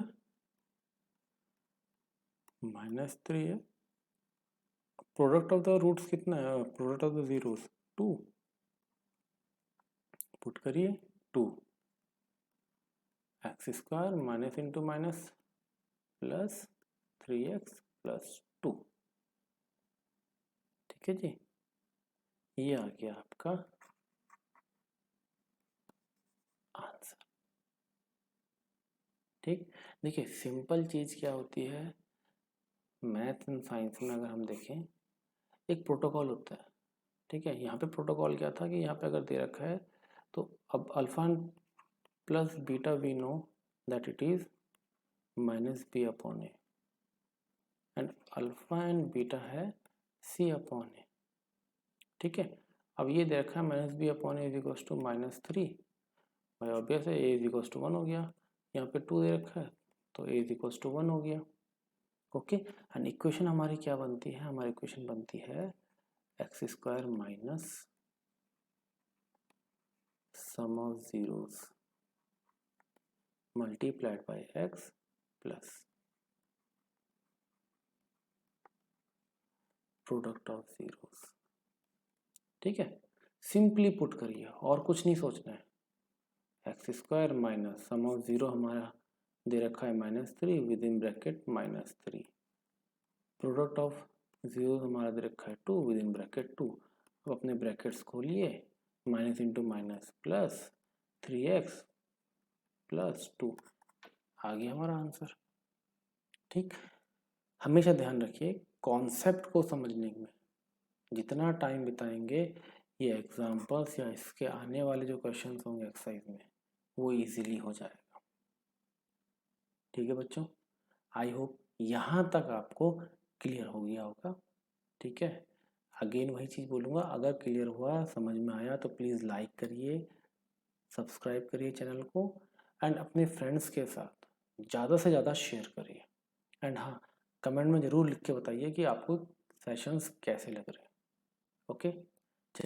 -3 है, प्रोडक्ट ऑफ द रूट्स कितना है, product of the zeros 2, put करिए 2, x² minus into minus plus 3x plus 2। ठीक है जी, ये आ गया आपका आंसर। ठीक, देखिए सिंपल चीज क्या होती है, मैथ एंड साइंस में अगर हम देखें एक प्रोटोकॉल होता है। ठीक है, यहाँ पे प्रोटोकॉल क्या था कि यहाँ पे अगर दे रखा है तो अब alpha plus beta we know that it is -b upon a and alpha and beta है c अपॉन ए। ठीक है, अब ये दे रखा है -b upon a is equal to -3, भाई ऑब्वियस है a इज इक्वल टू 1 हो गया, यहाँ पे 2 दे रखा है तो a इज इक्वल टू 1 हो गया। ओके, एंड इक्वेशन हमारी क्या बनती है, हमारी इक्वेशन बनती है x² minus sum of zeros multiplied bye x plus product of zeros. ठीक है, सिंपली पुट करिए और कुछ नहीं सोचना है, x² minus sum of zero हमारा दे रखा है -3 with in bracket -3, product of zero हमारा दे रखा है 2 विद इन ब्रैकेट 2। अब अपने ब्रैकेट्स खोलिए, minus into minus plus 3x plus 2, आ गया हमारा आंसर। ठीक, हमेशा ध्यान रखिए कॉन्सेप्ट को समझने में जितना टाइम बिताएंगे ये एग्जाम्पल्स या इसके आने वाले जो क्वेश्चंस होंगे एक्सरसाइज में वो इजीली हो जाएगा। ठीक है बच्चों, आई होप यहाँ तक आपको क्लियर हो गया होगा। ठीक है, अगेन वही चीज़ बोलूँगा, अगर क्लियर हुआ, समझ में आया तो प्लीज़ लाइक करिए, सब्सक्राइब करिए चैनल को एंड अपने फ्रेंड्स के साथ ज़्यादा से ज़्यादा शेयर करिए। एंड हाँ, कमेंट में ज़रूर लिख के बताइए कि आपको सेशंस कैसे लग रहे हैं। ओके।